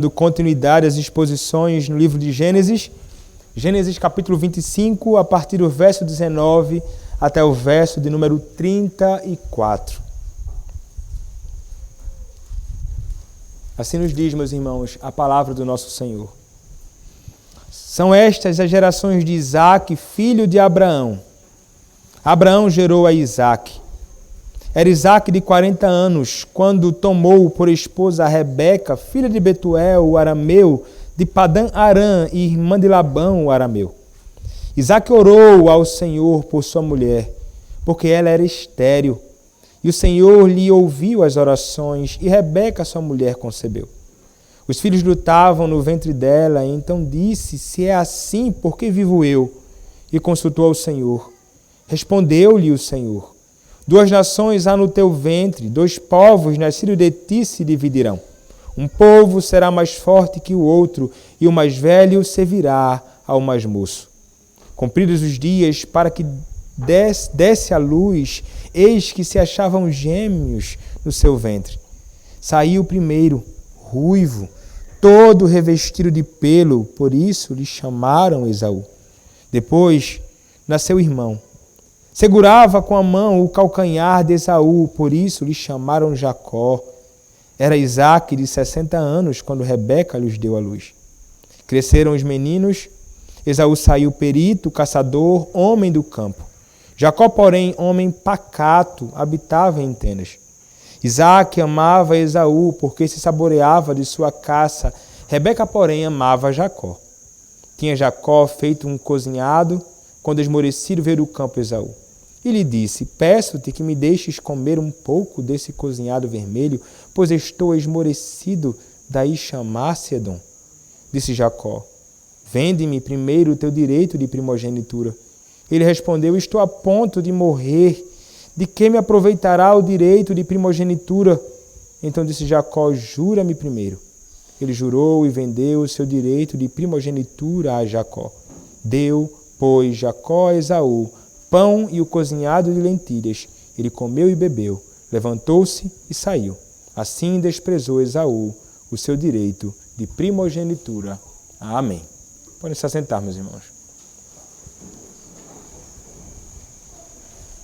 dando continuidade às exposições no livro de Gênesis. Gênesis capítulo 25, a partir do verso 19 até o verso de número 34. Assim nos diz, meus irmãos, a palavra do nosso Senhor. São estas as gerações de Isaque, filho de Abraão. Abraão gerou a Isaque. Era Isaque de 40 anos, quando tomou por esposa a Rebeca, filha de Betuel, o arameu, de Padã-Arã, e irmã de Labão, o arameu. Isaque orou ao Senhor por sua mulher, porque ela era estéril. E o Senhor lhe ouviu as orações, e Rebeca, sua mulher, concebeu. Os filhos lutavam no ventre dela, e então disse: se é assim, por que vivo eu? E consultou ao Senhor. Respondeu-lhe o Senhor: 2 nações há no teu ventre, 2 povos nascidos de ti se dividirão. Um povo será mais forte que o outro, e o mais velho servirá ao mais moço. Cumpridos os dias para que desse à luz, eis que se achavam gêmeos no seu ventre. Saiu o primeiro, ruivo, todo revestido de pelo, por isso lhe chamaram Esaú. Depois nasceu o irmão. Segurava com a mão o calcanhar de Esaú, por isso lhe chamaram Jacó. Era Isaque de 60 anos, quando Rebeca lhes deu a luz. Cresceram os meninos. Esaú saiu perito, caçador, homem do campo. Jacó, porém, homem pacato, habitava em tendas. Isaque amava Esaú, porque se saboreava de sua caça. Rebeca, porém, amava Jacó. Tinha Jacó feito um cozinhado, quando esmorecido veio do campo Esaú. E lhe disse: peço-te que me deixes comer um pouco desse cozinhado vermelho, pois estou esmorecido, daí chamar-se Edom. Disse Jacó: vende-me primeiro o teu direito de primogenitura. Ele respondeu: estou a ponto de morrer, de que me aproveitará o direito de primogenitura? Então disse Jacó: jura-me primeiro. Ele jurou e vendeu o seu direito de primogenitura a Jacó. Deu, pois, Jacó a Esaú pão e o cozinhado de lentilhas. Ele comeu e bebeu, levantou-se e saiu. Assim desprezou Esaú o seu direito de primogenitura. Amém. Podem se assentar, meus irmãos.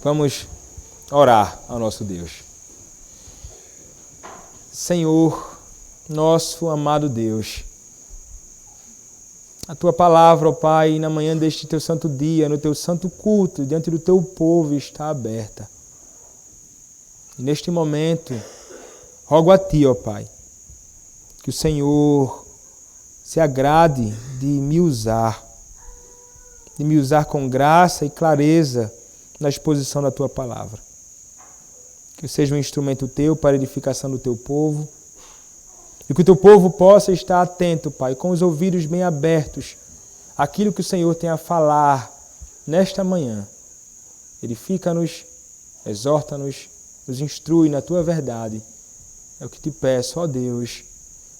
Vamos orar ao nosso Deus. Senhor, nosso amado Deus, a Tua palavra, ó Pai, na manhã deste Teu santo dia, no Teu santo culto, diante do Teu povo, está aberta. E neste momento, rogo a Ti, ó Pai, que o Senhor se agrade de me usar com graça e clareza na exposição da Tua palavra. Que eu seja um instrumento Teu para a edificação do Teu povo, e que o Teu povo possa estar atento, Pai, com os ouvidos bem abertos, àquilo que o Senhor tem a falar nesta manhã. Edifica-nos, exorta-nos, nos instrui na Tua verdade. É o que te peço, ó Deus,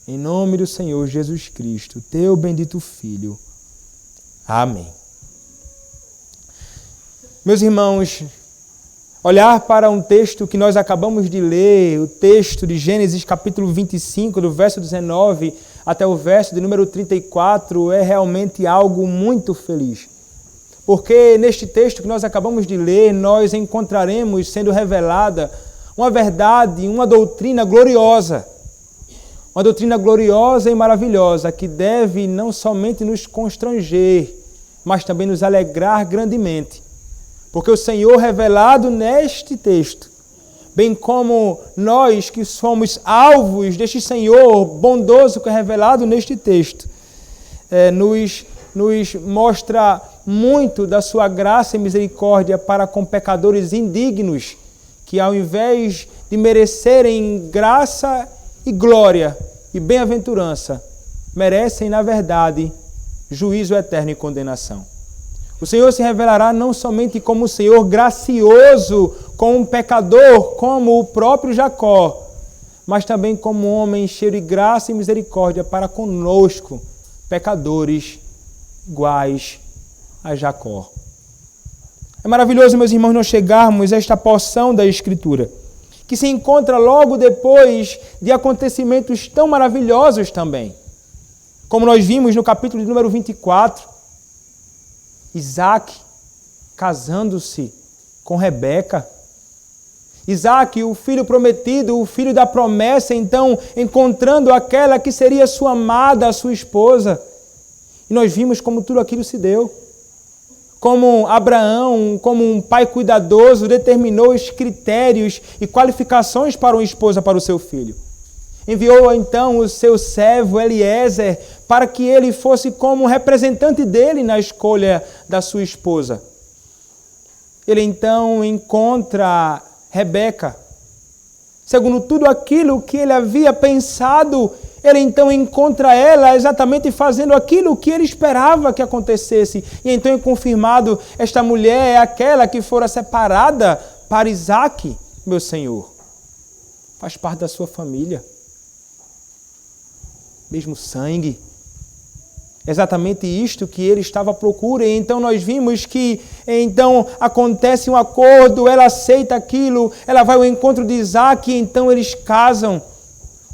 em nome do Senhor Jesus Cristo, Teu bendito Filho. Amém. Meus irmãos, olhar para um texto que nós acabamos de ler, o texto de Gênesis capítulo 25, do verso 19 até o verso de número 34, é realmente algo muito feliz. Porque neste texto que nós acabamos de ler, nós encontraremos sendo revelada uma verdade, uma doutrina gloriosa. Uma doutrina gloriosa e maravilhosa que deve não somente nos constranger, mas também nos alegrar grandemente. Porque o Senhor revelado neste texto, bem como nós que somos alvos deste Senhor bondoso que é revelado neste texto, nos mostra muito da sua graça e misericórdia para com pecadores indignos, que ao invés de merecerem graça e glória e bem-aventurança, merecem, na verdade, juízo eterno e condenação. O Senhor se revelará não somente como um Senhor gracioso com um pecador, como o próprio Jacó, mas também como um homem cheio de graça e misericórdia para conosco, pecadores iguais a Jacó. É maravilhoso, meus irmãos, nós chegarmos a esta porção da Escritura, que se encontra logo depois de acontecimentos tão maravilhosos também. Como nós vimos no capítulo de número 24, Isaac casando-se com Rebeca. Isaac, o filho prometido, o filho da promessa, então encontrando aquela que seria sua amada, a sua esposa. E nós vimos como tudo aquilo se deu. Como Abraão, como um pai cuidadoso, determinou os critérios e qualificações para uma esposa para o seu filho. Enviou então o seu servo Eliezer para que ele fosse como representante dele na escolha da sua esposa. Ele então encontra Rebeca. Segundo tudo aquilo que ele havia pensado, ele então encontra ela exatamente fazendo aquilo que ele esperava que acontecesse. E então é confirmado, esta mulher é aquela que fora separada para Isaac, meu Senhor. Faz parte da sua família. Mesmo sangue. Exatamente isto que ele estava à procura. E então nós vimos que então acontece um acordo, ela aceita aquilo, ela vai ao encontro de Isaac e então eles casam.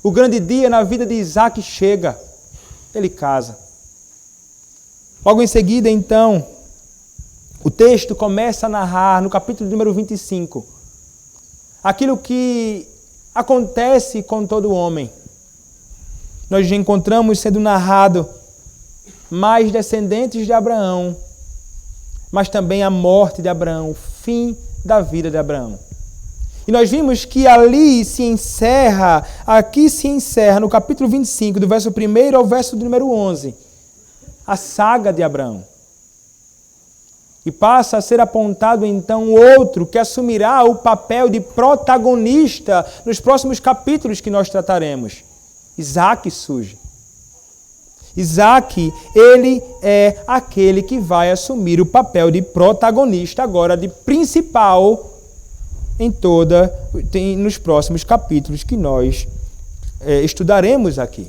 O grande dia na vida de Isaac chega. Ele casa. Logo em seguida, então, o texto começa a narrar, no capítulo número 25, aquilo que acontece com todo homem. Nós já encontramos sendo narrado mais descendentes de Abraão, mas também a morte de Abraão, o fim da vida de Abraão. E nós vimos que ali se encerra, aqui se encerra, no capítulo 25, do verso 1 ao verso do número 11, a saga de Abraão. E passa a ser apontado então outro que assumirá o papel de protagonista nos próximos capítulos que nós trataremos. Isaac surge. Isaac, ele é aquele que vai assumir o papel de protagonista agora, de principal nos próximos capítulos que nós estudaremos aqui.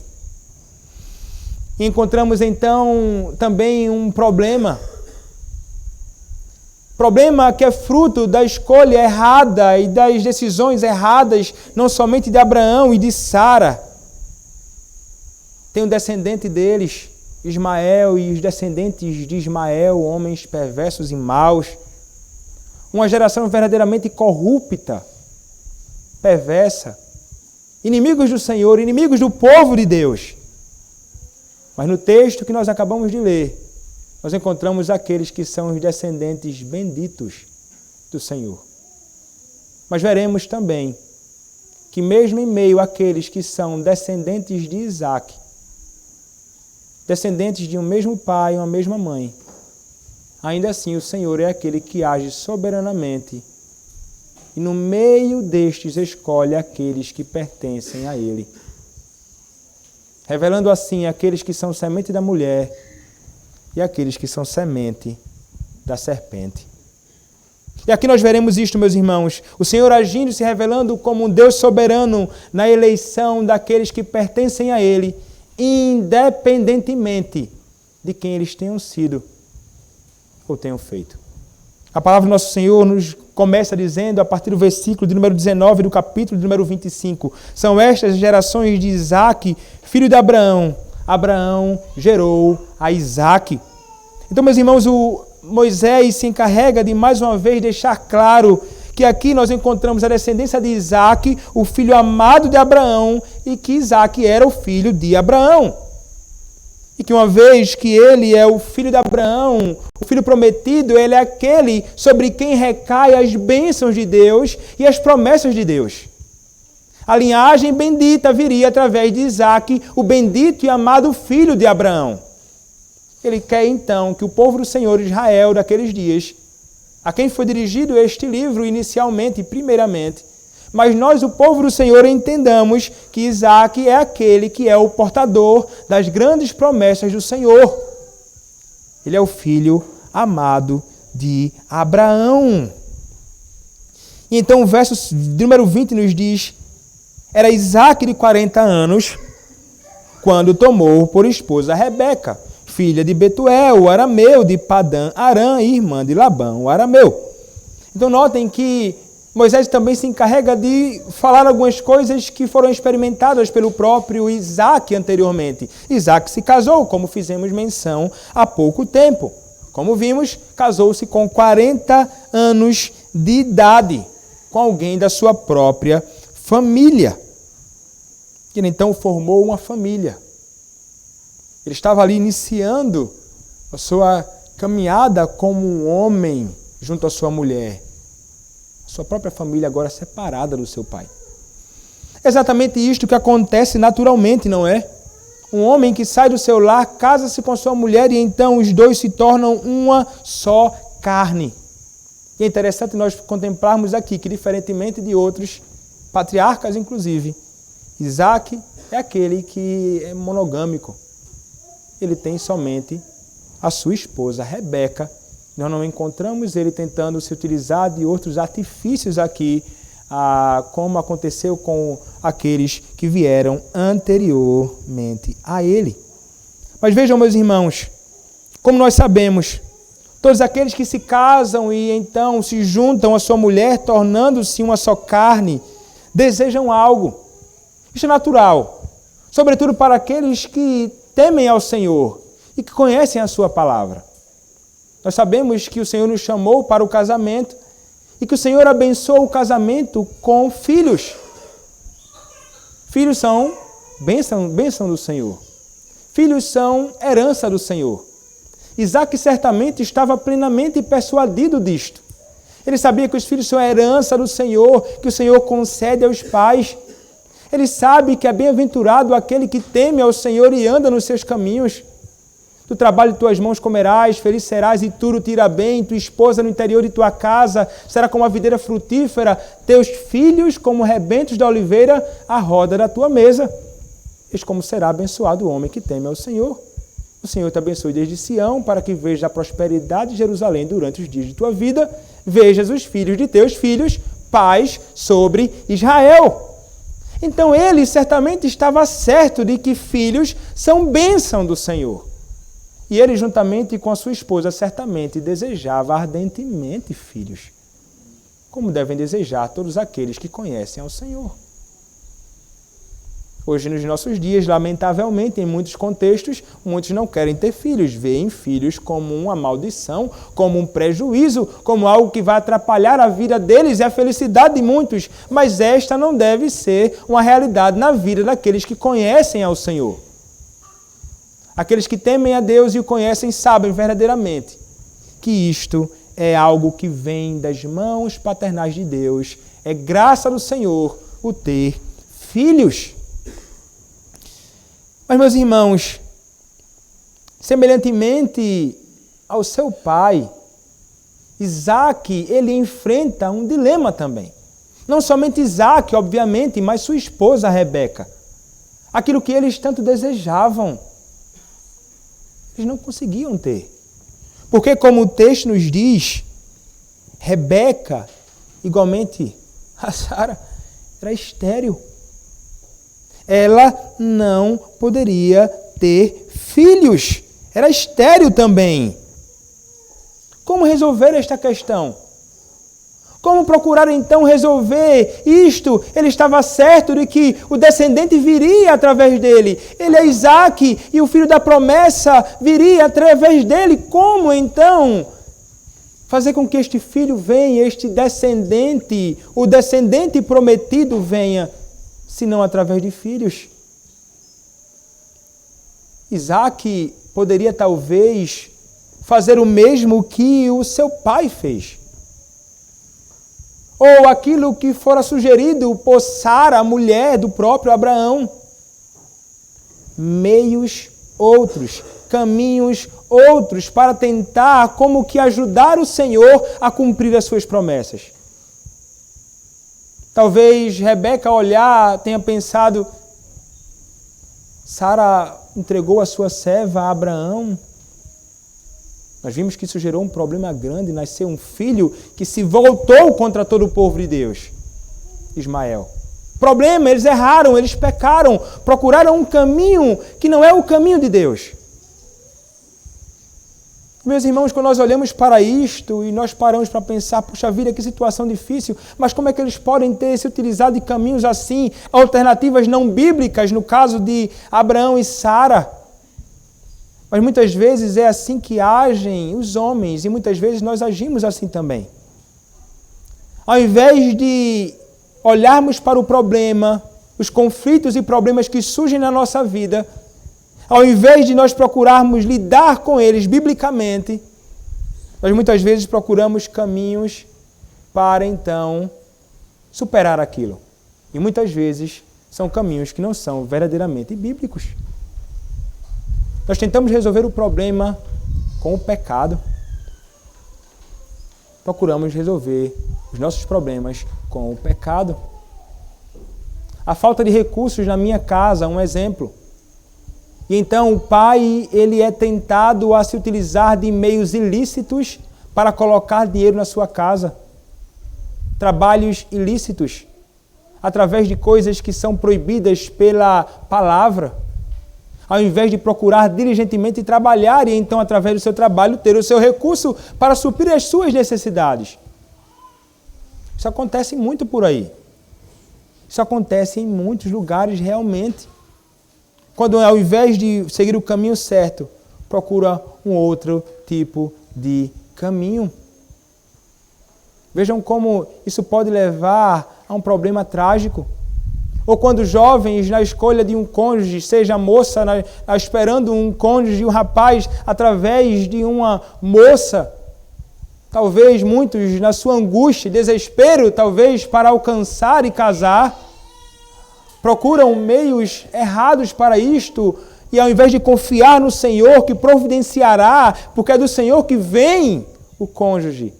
E encontramos então também um problema. Problema que é fruto da escolha errada e das decisões erradas, não somente de Abraão e de Sara. Tem um descendente deles, Ismael, e os descendentes de Ismael, homens perversos e maus. Uma geração verdadeiramente corrupta, perversa. Inimigos do Senhor, inimigos do povo de Deus. Mas no texto que nós acabamos de ler, nós encontramos aqueles que são os descendentes benditos do Senhor. Mas veremos também que mesmo em meio àqueles que são descendentes de Isaac, descendentes de um mesmo pai e uma mesma mãe, ainda assim o Senhor é aquele que age soberanamente e no meio destes escolhe aqueles que pertencem a Ele, revelando assim aqueles que são semente da mulher e aqueles que são semente da serpente. E aqui nós veremos isto, meus irmãos, o Senhor agindo e se revelando como um Deus soberano na eleição daqueles que pertencem a Ele, independentemente de quem eles tenham sido ou tenham feito. A palavra do nosso Senhor nos começa dizendo, a partir do versículo de número 19 do capítulo de número 25, são estas as gerações de Isaac, filho de Abraão. Abraão gerou a Isaac. Então, meus irmãos, o Moisés se encarrega de mais uma vez deixar claro que aqui nós encontramos a descendência de Isaac, o filho amado de Abraão, e que Isaac era o filho de Abraão. E que uma vez que ele é o filho de Abraão, o filho prometido, ele é aquele sobre quem recai as bênçãos de Deus e as promessas de Deus. A linhagem bendita viria através de Isaac, o bendito e amado filho de Abraão. Ele quer então que o povo do Senhor Israel daqueles dias, a quem foi dirigido este livro inicialmente e primeiramente, mas nós, o povo do Senhor, entendamos que Isaac é aquele que é o portador das grandes promessas do Senhor. Ele é o filho amado de Abraão. E então o verso número 20 nos diz, era Isaac de 40 anos, quando tomou por esposa Rebeca, filha de Betuel, o arameu, de Padã Arã, irmã de Labão, o arameu. Então notem que Moisés também se encarrega de falar algumas coisas que foram experimentadas pelo próprio Isaac anteriormente. Isaac se casou, como fizemos menção há pouco tempo. Como vimos, casou-se com 40 anos de idade, com alguém da sua própria família. Ele então formou uma família. Ele estava ali iniciando a sua caminhada como um homem junto à sua mulher. Sua própria família agora separada do seu pai. Exatamente isto que acontece naturalmente, não é? Um homem que sai do seu lar, casa-se com sua mulher e então os dois se tornam uma só carne. E é interessante nós contemplarmos aqui que, diferentemente de outros patriarcas, inclusive, Isaac é aquele que é monogâmico. Ele tem somente a sua esposa, Rebeca. Nós não encontramos ele tentando se utilizar de outros artifícios aqui, como aconteceu com aqueles que vieram anteriormente a ele. Mas vejam, meus irmãos, como nós sabemos, todos aqueles que se casam e então se juntam à sua mulher, tornando-se uma só carne, desejam algo. Isso é natural, sobretudo para aqueles que temem ao Senhor e que conhecem a sua palavra. Nós sabemos que o Senhor nos chamou para o casamento e que o Senhor abençoa o casamento com filhos. Filhos são bênção do Senhor. Filhos são herança do Senhor. Isaac certamente estava plenamente persuadido disto. Ele sabia que os filhos são herança do Senhor, que o Senhor concede aos pais. Ele sabe que é bem-aventurado aquele que teme ao Senhor e anda nos seus caminhos. Do trabalho de tuas mãos comerás, feliz serás e tudo te irá bem, tua esposa no interior de tua casa será como a videira frutífera, teus filhos como rebentos da oliveira à roda da tua mesa. Eis como será abençoado o homem que teme ao Senhor. O Senhor te abençoe desde Sião, para que vejas a prosperidade de Jerusalém durante os dias de tua vida, vejas os filhos de teus filhos, paz sobre Israel. Então ele certamente estava certo de que filhos são bênção do Senhor. E ele, juntamente com a sua esposa, certamente desejava ardentemente filhos, como devem desejar todos aqueles que conhecem ao Senhor. Hoje, nos nossos dias, lamentavelmente, em muitos contextos, muitos não querem ter filhos, veem filhos como uma maldição, como um prejuízo, como algo que vai atrapalhar a vida deles e a felicidade de muitos. Mas esta não deve ser uma realidade na vida daqueles que conhecem ao Senhor. Aqueles que temem a Deus e o conhecem sabem verdadeiramente que isto é algo que vem das mãos paternais de Deus. É graça do Senhor o ter filhos. Mas, meus irmãos, semelhantemente ao seu pai, Isaac, ele enfrenta um dilema também. Não somente Isaac, obviamente, mas sua esposa Rebeca. Aquilo que eles tanto desejavam, eles não conseguiam ter. Porque, como o texto nos diz, Rebeca, igualmente a Sara, era estéril. Ela não poderia ter filhos. Era estéril também. Como resolver esta questão? Como procurar então resolver isto? Ele estava certo de que o descendente viria através dele. Ele é Isaac e o filho da promessa viria através dele. Como então fazer com que este filho venha, este descendente, o descendente prometido venha, se não através de filhos? Isaac poderia talvez fazer o mesmo que o seu pai fez. Ou aquilo que fora sugerido por Sara, a mulher do próprio Abraão. Meios outros, caminhos outros para tentar como que ajudar o Senhor a cumprir as suas promessas. Talvez Rebeca olhar tenha pensado, Sara entregou a sua serva a Abraão. Nós vimos que isso gerou um problema grande, nasceu um filho que se voltou contra todo o povo de Deus, Ismael. Problema, eles erraram, eles pecaram, procuraram um caminho que não é o caminho de Deus. Meus irmãos, quando nós olhamos para isto e nós paramos para pensar, puxa vida, que situação difícil, mas como é que eles podem ter se utilizado de caminhos assim, alternativas não bíblicas, no caso de Abraão e Sara? Mas muitas vezes é assim que agem os homens e muitas vezes nós agimos assim também. Ao invés de olharmos para o problema, os conflitos e problemas que surgem na nossa vida, ao invés de nós procurarmos lidar com eles biblicamente, nós muitas vezes procuramos caminhos para então superar aquilo. E muitas vezes são caminhos que não são verdadeiramente bíblicos. Nós tentamos resolver o problema com o pecado. Procuramos resolver os nossos problemas com o pecado. A falta de recursos na minha casa, um exemplo. E então o pai, ele é tentado a se utilizar de meios ilícitos para colocar dinheiro na sua casa. Trabalhos ilícitos, através de coisas que são proibidas pela palavra. Ao invés de procurar diligentemente trabalhar e então, através do seu trabalho, ter o seu recurso para suprir as suas necessidades. Isso acontece muito por aí. Isso acontece em muitos lugares realmente. Quando, ao invés de seguir o caminho certo, procura um outro tipo de caminho. Vejam como isso pode levar a um problema trágico. Ou quando jovens, na escolha de um cônjuge, seja a moça esperando um cônjuge, um rapaz, através de uma moça, talvez muitos, na sua angústia, desespero, talvez para alcançar e casar, procuram meios errados para isto, e ao invés de confiar no Senhor que providenciará, porque é do Senhor que vem o cônjuge,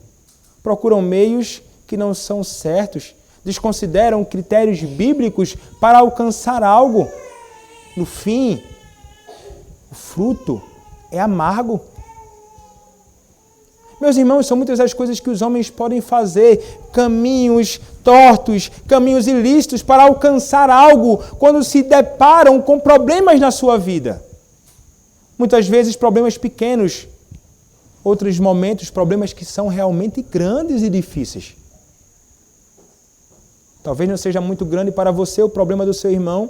procuram meios que não são certos, desconsideram critérios bíblicos para alcançar algo. No fim, o fruto é amargo. Meus irmãos, são muitas as coisas que os homens podem fazer, caminhos tortos, caminhos ilícitos para alcançar algo quando se deparam com problemas na sua vida. Muitas vezes problemas pequenos, outros momentos problemas que são realmente grandes e difíceis. Talvez não seja muito grande para você o problema do seu irmão,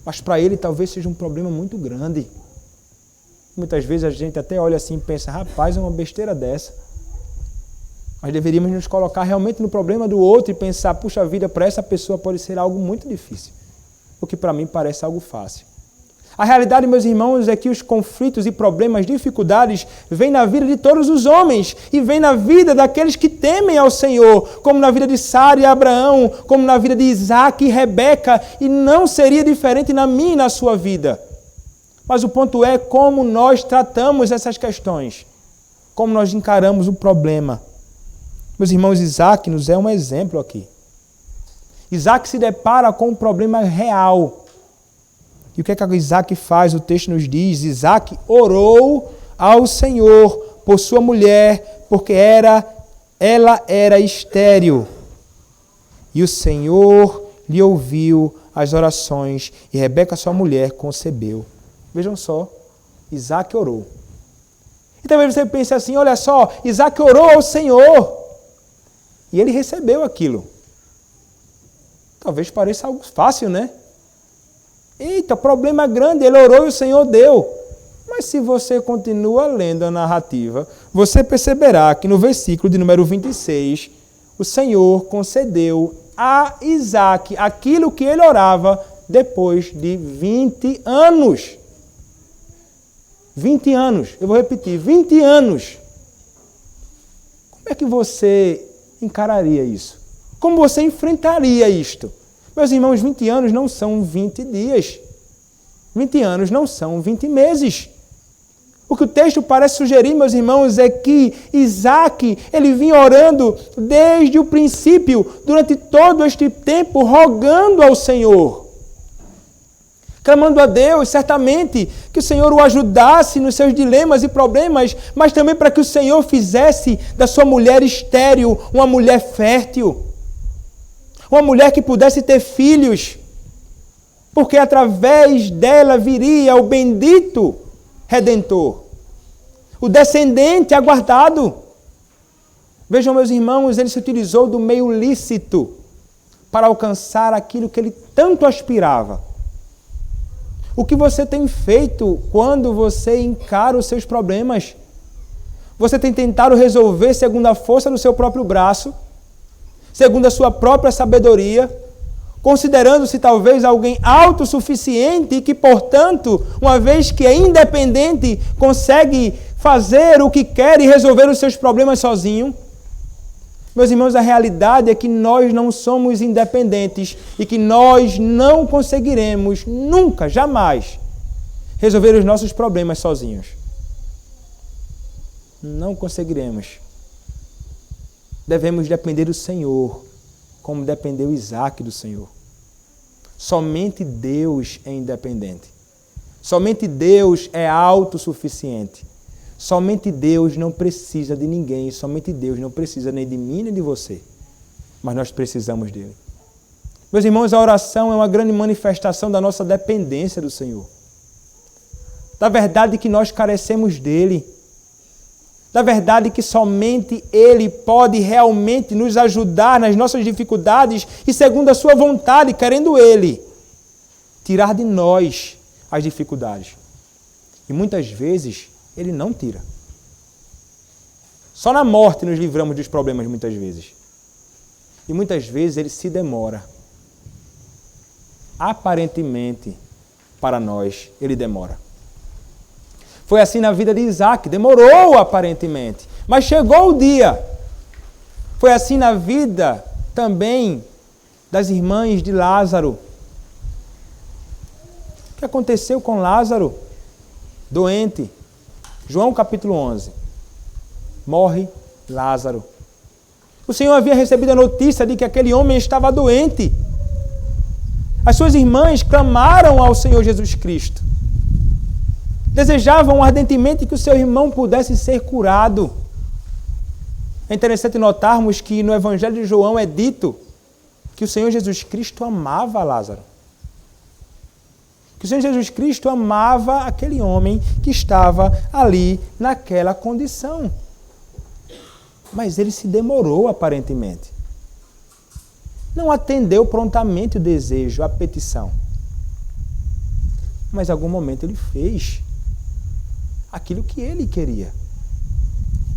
mas para ele talvez seja um problema muito grande. Muitas vezes a gente até olha assim e pensa, rapaz, é uma besteira dessa. Mas deveríamos nos colocar realmente no problema do outro e pensar, puxa vida, para essa pessoa pode ser algo muito difícil, o que para mim parece algo fácil. A realidade, meus irmãos, é que os conflitos e problemas, dificuldades, vêm na vida de todos os homens e vêm na vida daqueles que temem ao Senhor, como na vida de Sara e Abraão, como na vida de Isaac e Rebeca, e não seria diferente na minha e na sua vida. Mas o ponto é como nós tratamos essas questões, como nós encaramos o problema. Meus irmãos, Isaac nos é um exemplo aqui. Isaac se depara com um problema real. E o que é que Isaac faz? O texto nos diz, Isaac orou ao Senhor por sua mulher, porque ela era estéril. E o Senhor lhe ouviu as orações, e Rebeca, sua mulher, concebeu. Vejam só, Isaac orou. E talvez você pense assim, olha só, Isaac orou ao Senhor, e ele recebeu aquilo. Talvez pareça algo fácil, né? Eita, problema grande, ele orou e o Senhor deu. Mas se você continua lendo a narrativa, você perceberá que no versículo de número 26, o Senhor concedeu a Isaac aquilo que ele orava depois de 20 anos. 20 anos, eu vou repetir, 20 anos. Como é que você encararia isso? Como você enfrentaria isto? Meus irmãos, 20 anos não são 20 dias. 20 anos não são 20 meses. O que o texto parece sugerir, meus irmãos, é que Isaac, ele vinha orando desde o princípio, durante todo este tempo, rogando ao Senhor. Clamando a Deus, certamente, que o Senhor o ajudasse nos seus dilemas e problemas, mas também para que o Senhor fizesse da sua mulher estéril uma mulher fértil. Uma mulher que pudesse ter filhos, porque através dela viria o bendito Redentor. o descendente aguardado. Vejam, meus irmãos, ele se utilizou do meio lícito para alcançar aquilo que ele tanto aspirava. O que você tem feito quando você encara os seus problemas? Você tem tentado resolver segundo a força do seu próprio braço, segundo a sua própria sabedoria, considerando-se talvez alguém autossuficiente e que, portanto, uma vez que é independente, consegue fazer o que quer e resolver os seus problemas sozinho? Meus irmãos, a realidade é que nós não somos independentes e que nós não conseguiremos nunca, jamais, resolver os nossos problemas sozinhos. Não conseguiremos. Devemos depender do Senhor, como dependeu Isaac do Senhor. Somente Deus é independente. Somente Deus é autossuficiente. Somente Deus não precisa de ninguém, somente Deus não precisa nem de mim nem de você. Mas nós precisamos dele. Meus irmãos, a oração é uma grande manifestação da nossa dependência do Senhor. Da verdade que nós carecemos dele. Da verdade que somente ele pode realmente nos ajudar nas nossas dificuldades e segundo a sua vontade, querendo ele tirar de nós as dificuldades. E muitas vezes ele não tira. Só na morte nos livramos dos problemas muitas vezes. E muitas vezes ele se demora. Aparentemente, para nós, ele demora. Foi assim na vida de Isaac. Demorou aparentemente. Mas chegou o dia. Foi assim na vida também das irmãs de Lázaro. O que aconteceu com Lázaro? Doente. João capítulo 11. Morre Lázaro. O Senhor havia recebido a notícia de que aquele homem estava doente. As suas irmãs clamaram ao Senhor Jesus Cristo. Desejavam ardentemente que o seu irmão pudesse ser curado. É interessante notarmos que no Evangelho de João é dito que o Senhor Jesus Cristo amava Lázaro. Que o Senhor Jesus Cristo amava aquele homem que estava ali naquela condição. Mas ele se demorou aparentemente. Não atendeu prontamente o desejo, a petição. Mas em algum momento ele fez aquilo que ele queria.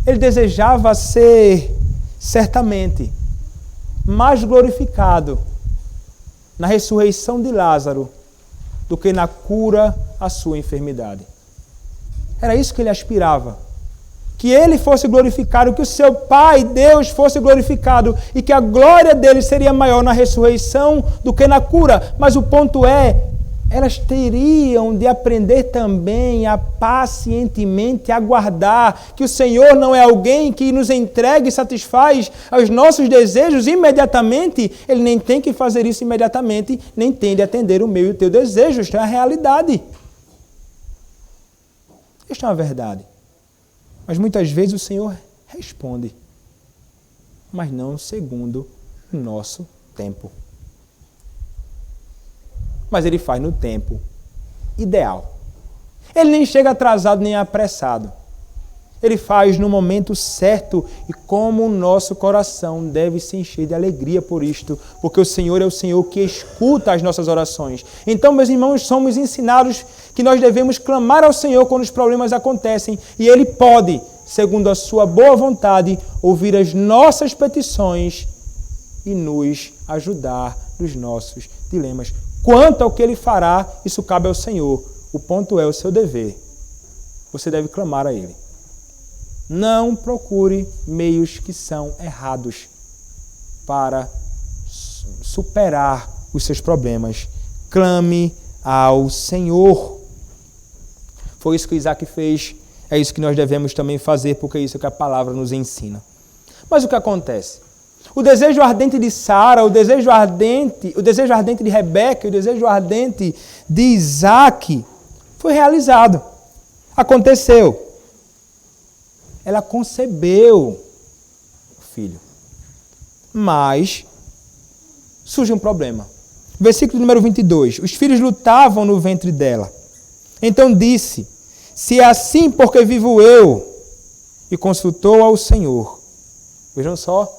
Ele desejava ser, certamente, mais glorificado na ressurreição de Lázaro do que na cura à sua enfermidade. Era isso que ele aspirava. Que ele fosse glorificado, que o seu Pai, Deus, fosse glorificado e que a glória dele seria maior na ressurreição do que na cura. Mas o ponto é, elas teriam de aprender também a pacientemente aguardar que o Senhor não é alguém que nos entrega e satisfaz os nossos desejos imediatamente. Ele nem tem que fazer isso imediatamente, nem tem de atender o meu e o teu desejo. Isto é a realidade. Isto é uma verdade. Mas muitas vezes o Senhor responde, mas não segundo o nosso tempo. Mas ele faz no tempo ideal. Ele nem chega atrasado nem apressado. Ele faz no momento certo e como o nosso coração deve se encher de alegria por isto, porque o Senhor é o Senhor que escuta as nossas orações. Então, meus irmãos, somos ensinados que nós devemos clamar ao Senhor quando os problemas acontecem e Ele pode, segundo a sua boa vontade, ouvir as nossas petições e nos ajudar nos nossos dilemas. Quanto ao que Ele fará, isso cabe ao Senhor. O ponto é o seu dever. Você deve clamar a Ele. Não procure meios que são errados para superar os seus problemas. Clame ao Senhor. Foi isso que Isaac fez. É isso que nós devemos também fazer, porque é isso que a palavra nos ensina. Mas o que acontece? O desejo ardente de Sara, o desejo ardente de Rebeca, o desejo ardente de Isaac foi realizado. Aconteceu. Ela concebeu o filho. Mas surge um problema. Versículo número 22. Os filhos lutavam no ventre dela. Então disse, se é assim porque vivo eu, e consultou ao Senhor. Vejam só.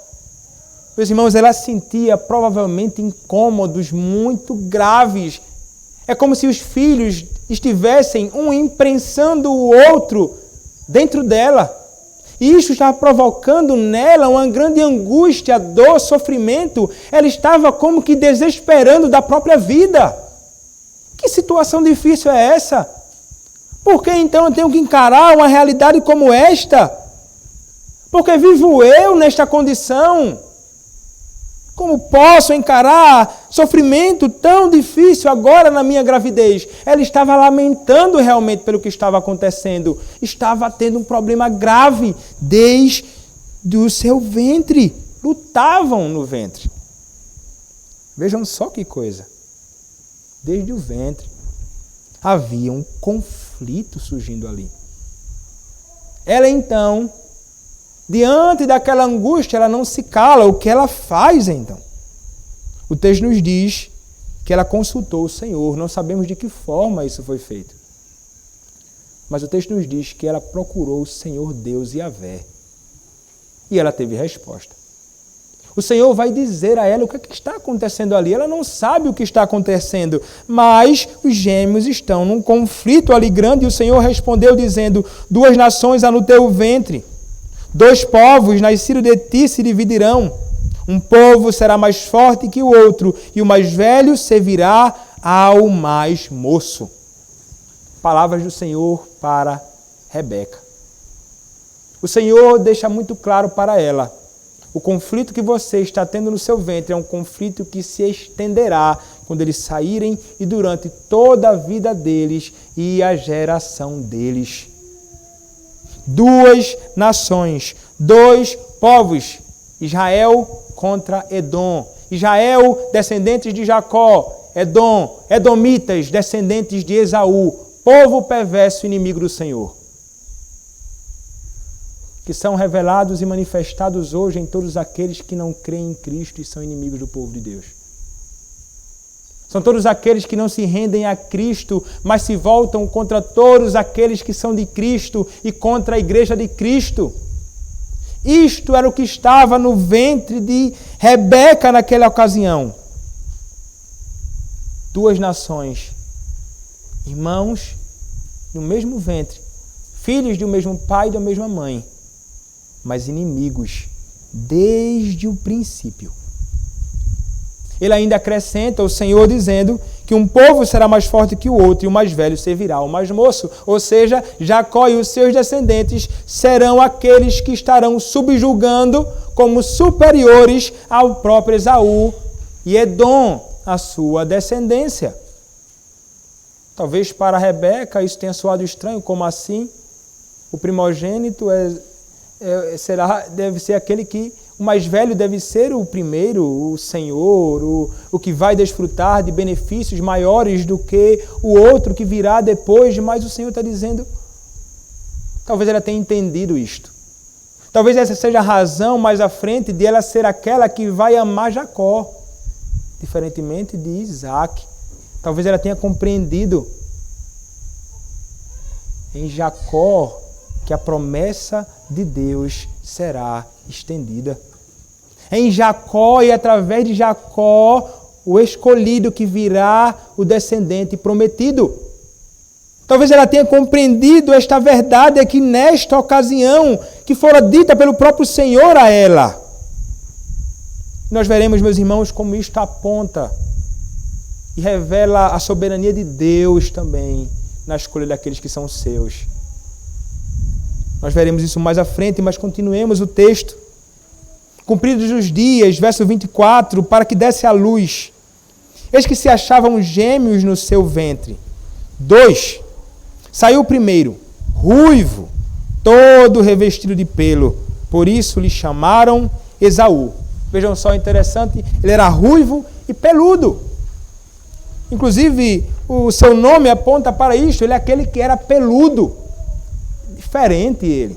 Meus irmãos, ela sentia provavelmente incômodos muito graves. É como se os filhos estivessem um imprensando o outro dentro dela. E isso estava provocando nela uma grande angústia, dor, sofrimento. Ela estava como que desesperando da própria vida. Que situação difícil é essa? Por que então eu tenho que encarar uma realidade como esta? Porque vivo eu nesta condição? Como posso encarar sofrimento tão difícil agora na minha gravidez? Ela estava lamentando realmente pelo que estava acontecendo. Estava tendo um problema grave desde o seu ventre. Lutavam no ventre. Vejam só que coisa. Desde o ventre havia um conflito surgindo ali. Ela então, diante daquela angústia, ela não se cala. O que ela faz então? O texto nos diz que ela consultou o Senhor. Não sabemos de que forma isso foi feito. Mas o texto nos diz que ela procurou o Senhor Deus Yahvé. E ela teve resposta. O Senhor vai dizer a ela o que está acontecendo ali. Ela não sabe o que está acontecendo, mas os gêmeos estão num conflito ali grande. E o Senhor respondeu dizendo: 2 nações há no teu ventre. 2 povos nascidos de ti se dividirão. Um povo será mais forte que o outro, e o mais velho servirá ao mais moço. Palavras do Senhor para Rebeca. O Senhor deixa muito claro para ela: o conflito que você está tendo no seu ventre é um conflito que se estenderá quando eles saírem e durante toda a vida deles e a geração deles. 2 nações, 2 povos, Israel contra Edom. Israel, descendentes de Jacó, Edom, edomitas, descendentes de Esaú, povo perverso, inimigo do Senhor. Que são revelados e manifestados hoje em todos aqueles que não creem em Cristo e são inimigos do povo de Deus. São todos aqueles que não se rendem a Cristo, mas se voltam contra todos aqueles que são de Cristo e contra a igreja de Cristo. Isto era o que estava no ventre de Rebeca naquela ocasião. 2 nações, irmãos no mesmo ventre, filhos do mesmo pai e da mesma mãe, mas inimigos desde o princípio. Ele ainda acrescenta o Senhor dizendo que um povo será mais forte que o outro e o mais velho servirá ao mais moço. Ou seja, Jacó e os seus descendentes serão aqueles que estarão subjugando como superiores ao próprio Esaú e Edom, a sua descendência. Talvez para Rebeca isso tenha soado estranho, como assim? O primogênito deve ser aquele que o mais velho deve ser o primeiro, o senhor, o que vai desfrutar de benefícios maiores do que o outro que virá depois. Mas o Senhor está dizendo, talvez ela tenha entendido isto. Talvez essa seja a razão mais à frente de ela ser aquela que vai amar Jacó, diferentemente de Isaac. Talvez ela tenha compreendido em Jacó que a promessa de Deus será estendida. Em Jacó e através de Jacó, o escolhido que virá o descendente prometido. Talvez ela tenha compreendido esta verdade aqui nesta ocasião, que fora dita pelo próprio Senhor a ela. Nós veremos, meus irmãos, como isto aponta e revela a soberania de Deus também na escolha daqueles que são seus. Nós veremos isso mais à frente, mas continuemos o texto. Cumpridos os dias, verso 24, para que desse à luz. Eis que se achavam gêmeos no seu ventre. 2. Saiu o primeiro, ruivo, todo revestido de pelo. Por isso lhe chamaram Esaú. Vejam só, interessante, ele era ruivo e peludo. Inclusive, o seu nome aponta para isto, ele é aquele que era peludo. Diferente ele.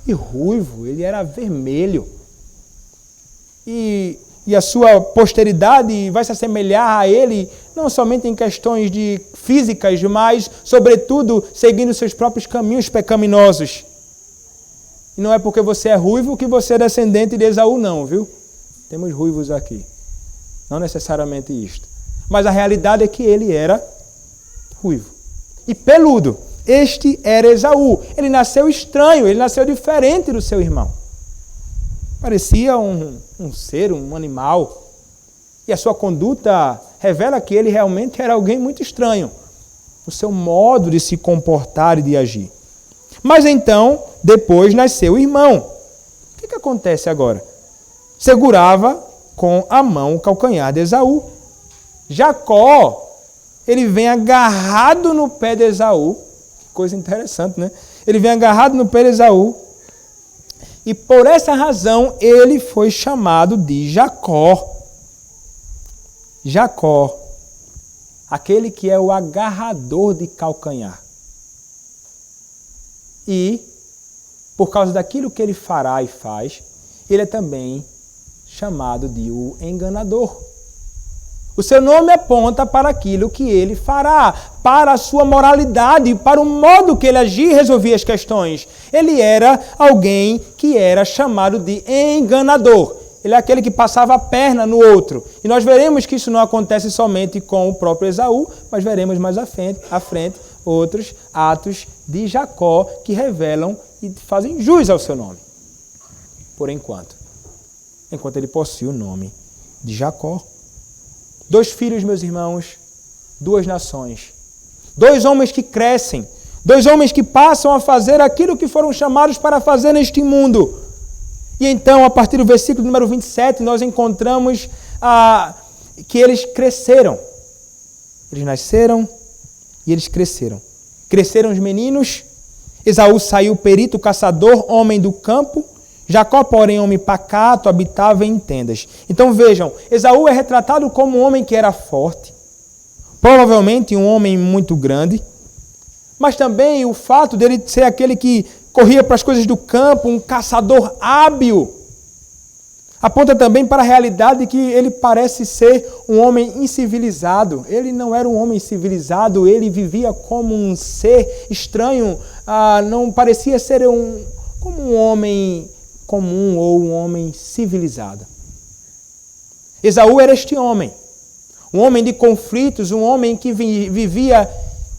E ruivo, ele era vermelho. E a sua posteridade vai se assemelhar a ele, não somente em questões de físicas, mas, sobretudo, seguindo seus próprios caminhos pecaminosos. E não é porque você é ruivo que você é descendente de Esaú, não, viu? Temos ruivos aqui. Não necessariamente isto. Mas a realidade é que ele era ruivo. E peludo. Este era Esaú. Ele nasceu estranho, ele nasceu diferente do seu irmão. Parecia um ser, um animal. E a sua conduta revela que ele realmente era alguém muito estranho. O seu modo de se comportar e de agir. Mas então, depois nasceu o irmão. O que acontece agora? Segurava com a mão o calcanhar de Esaú. Jacó, ele vem agarrado no pé de Esaú. Que coisa interessante, né? Ele vem agarrado no pé de Esaú. E por essa razão, ele foi chamado de Jacó. Jacó, aquele que é o agarrador de calcanhar. E, por causa daquilo que ele fará e faz, ele é também chamado de o enganador. O seu nome aponta para aquilo que ele fará, para a sua moralidade, para o modo que ele agia e resolvia as questões. Ele era alguém que era chamado de enganador. Ele é aquele que passava a perna no outro. E nós veremos que isso não acontece somente com o próprio Esaú, mas veremos mais à frente outros atos de Jacó que revelam e fazem jus ao seu nome. Por enquanto ele possui o nome de Jacó. 2 filhos, meus irmãos, 2 nações. 2 homens que crescem. 2 homens que passam a fazer aquilo que foram chamados para fazer neste mundo. E então, a partir do versículo número 27, nós encontramos que eles cresceram. Eles nasceram e eles cresceram. Cresceram os meninos. Esaú saiu perito, caçador, homem do campo. Jacó, porém, homem pacato, habitava em tendas. Então vejam, Esaú é retratado como um homem que era forte. Provavelmente um homem muito grande. Mas também o fato dele ser aquele que corria para as coisas do campo, um caçador hábil, aponta também para a realidade de que ele parece ser um homem incivilizado. Ele não era um homem civilizado, ele vivia como um ser estranho, não parecia ser como um homem comum ou um homem civilizado. Esaú era este homem, um homem de conflitos, um homem que vivia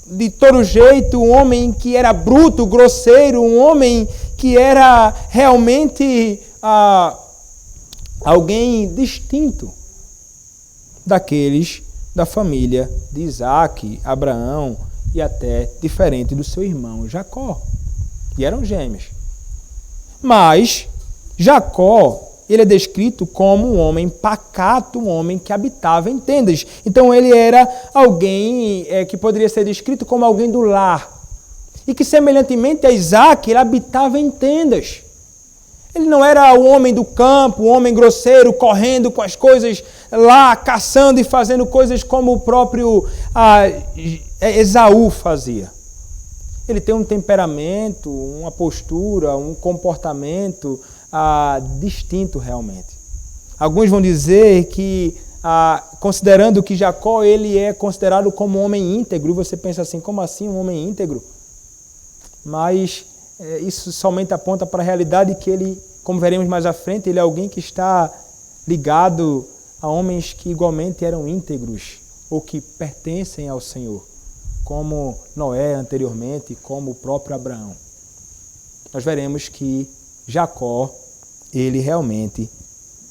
de todo jeito, um homem que era bruto, grosseiro, um homem que era realmente alguém distinto daqueles da família de Isaac, Abraão e até diferente do seu irmão Jacó. E eram gêmeos. Mas Jacó, ele é descrito como um homem pacato, um homem que habitava em tendas. Então ele era alguém que poderia ser descrito como alguém do lar. E que semelhantemente a Isaac, ele habitava em tendas. Ele não era o homem do campo, o homem grosseiro, correndo com as coisas lá, caçando e fazendo coisas como o próprio Esaú fazia. Ele tem um temperamento, uma postura, um comportamento distinto realmente. Alguns vão dizer que, considerando que Jacó ele é considerado como um homem íntegro, e você pensa assim, como assim um homem íntegro? Mas isso somente aponta para a realidade que ele, como veremos mais à frente, ele é alguém que está ligado a homens que igualmente eram íntegros ou que pertencem ao Senhor, como Noé anteriormente, como o próprio Abraão. Nós veremos que Jacó, ele realmente,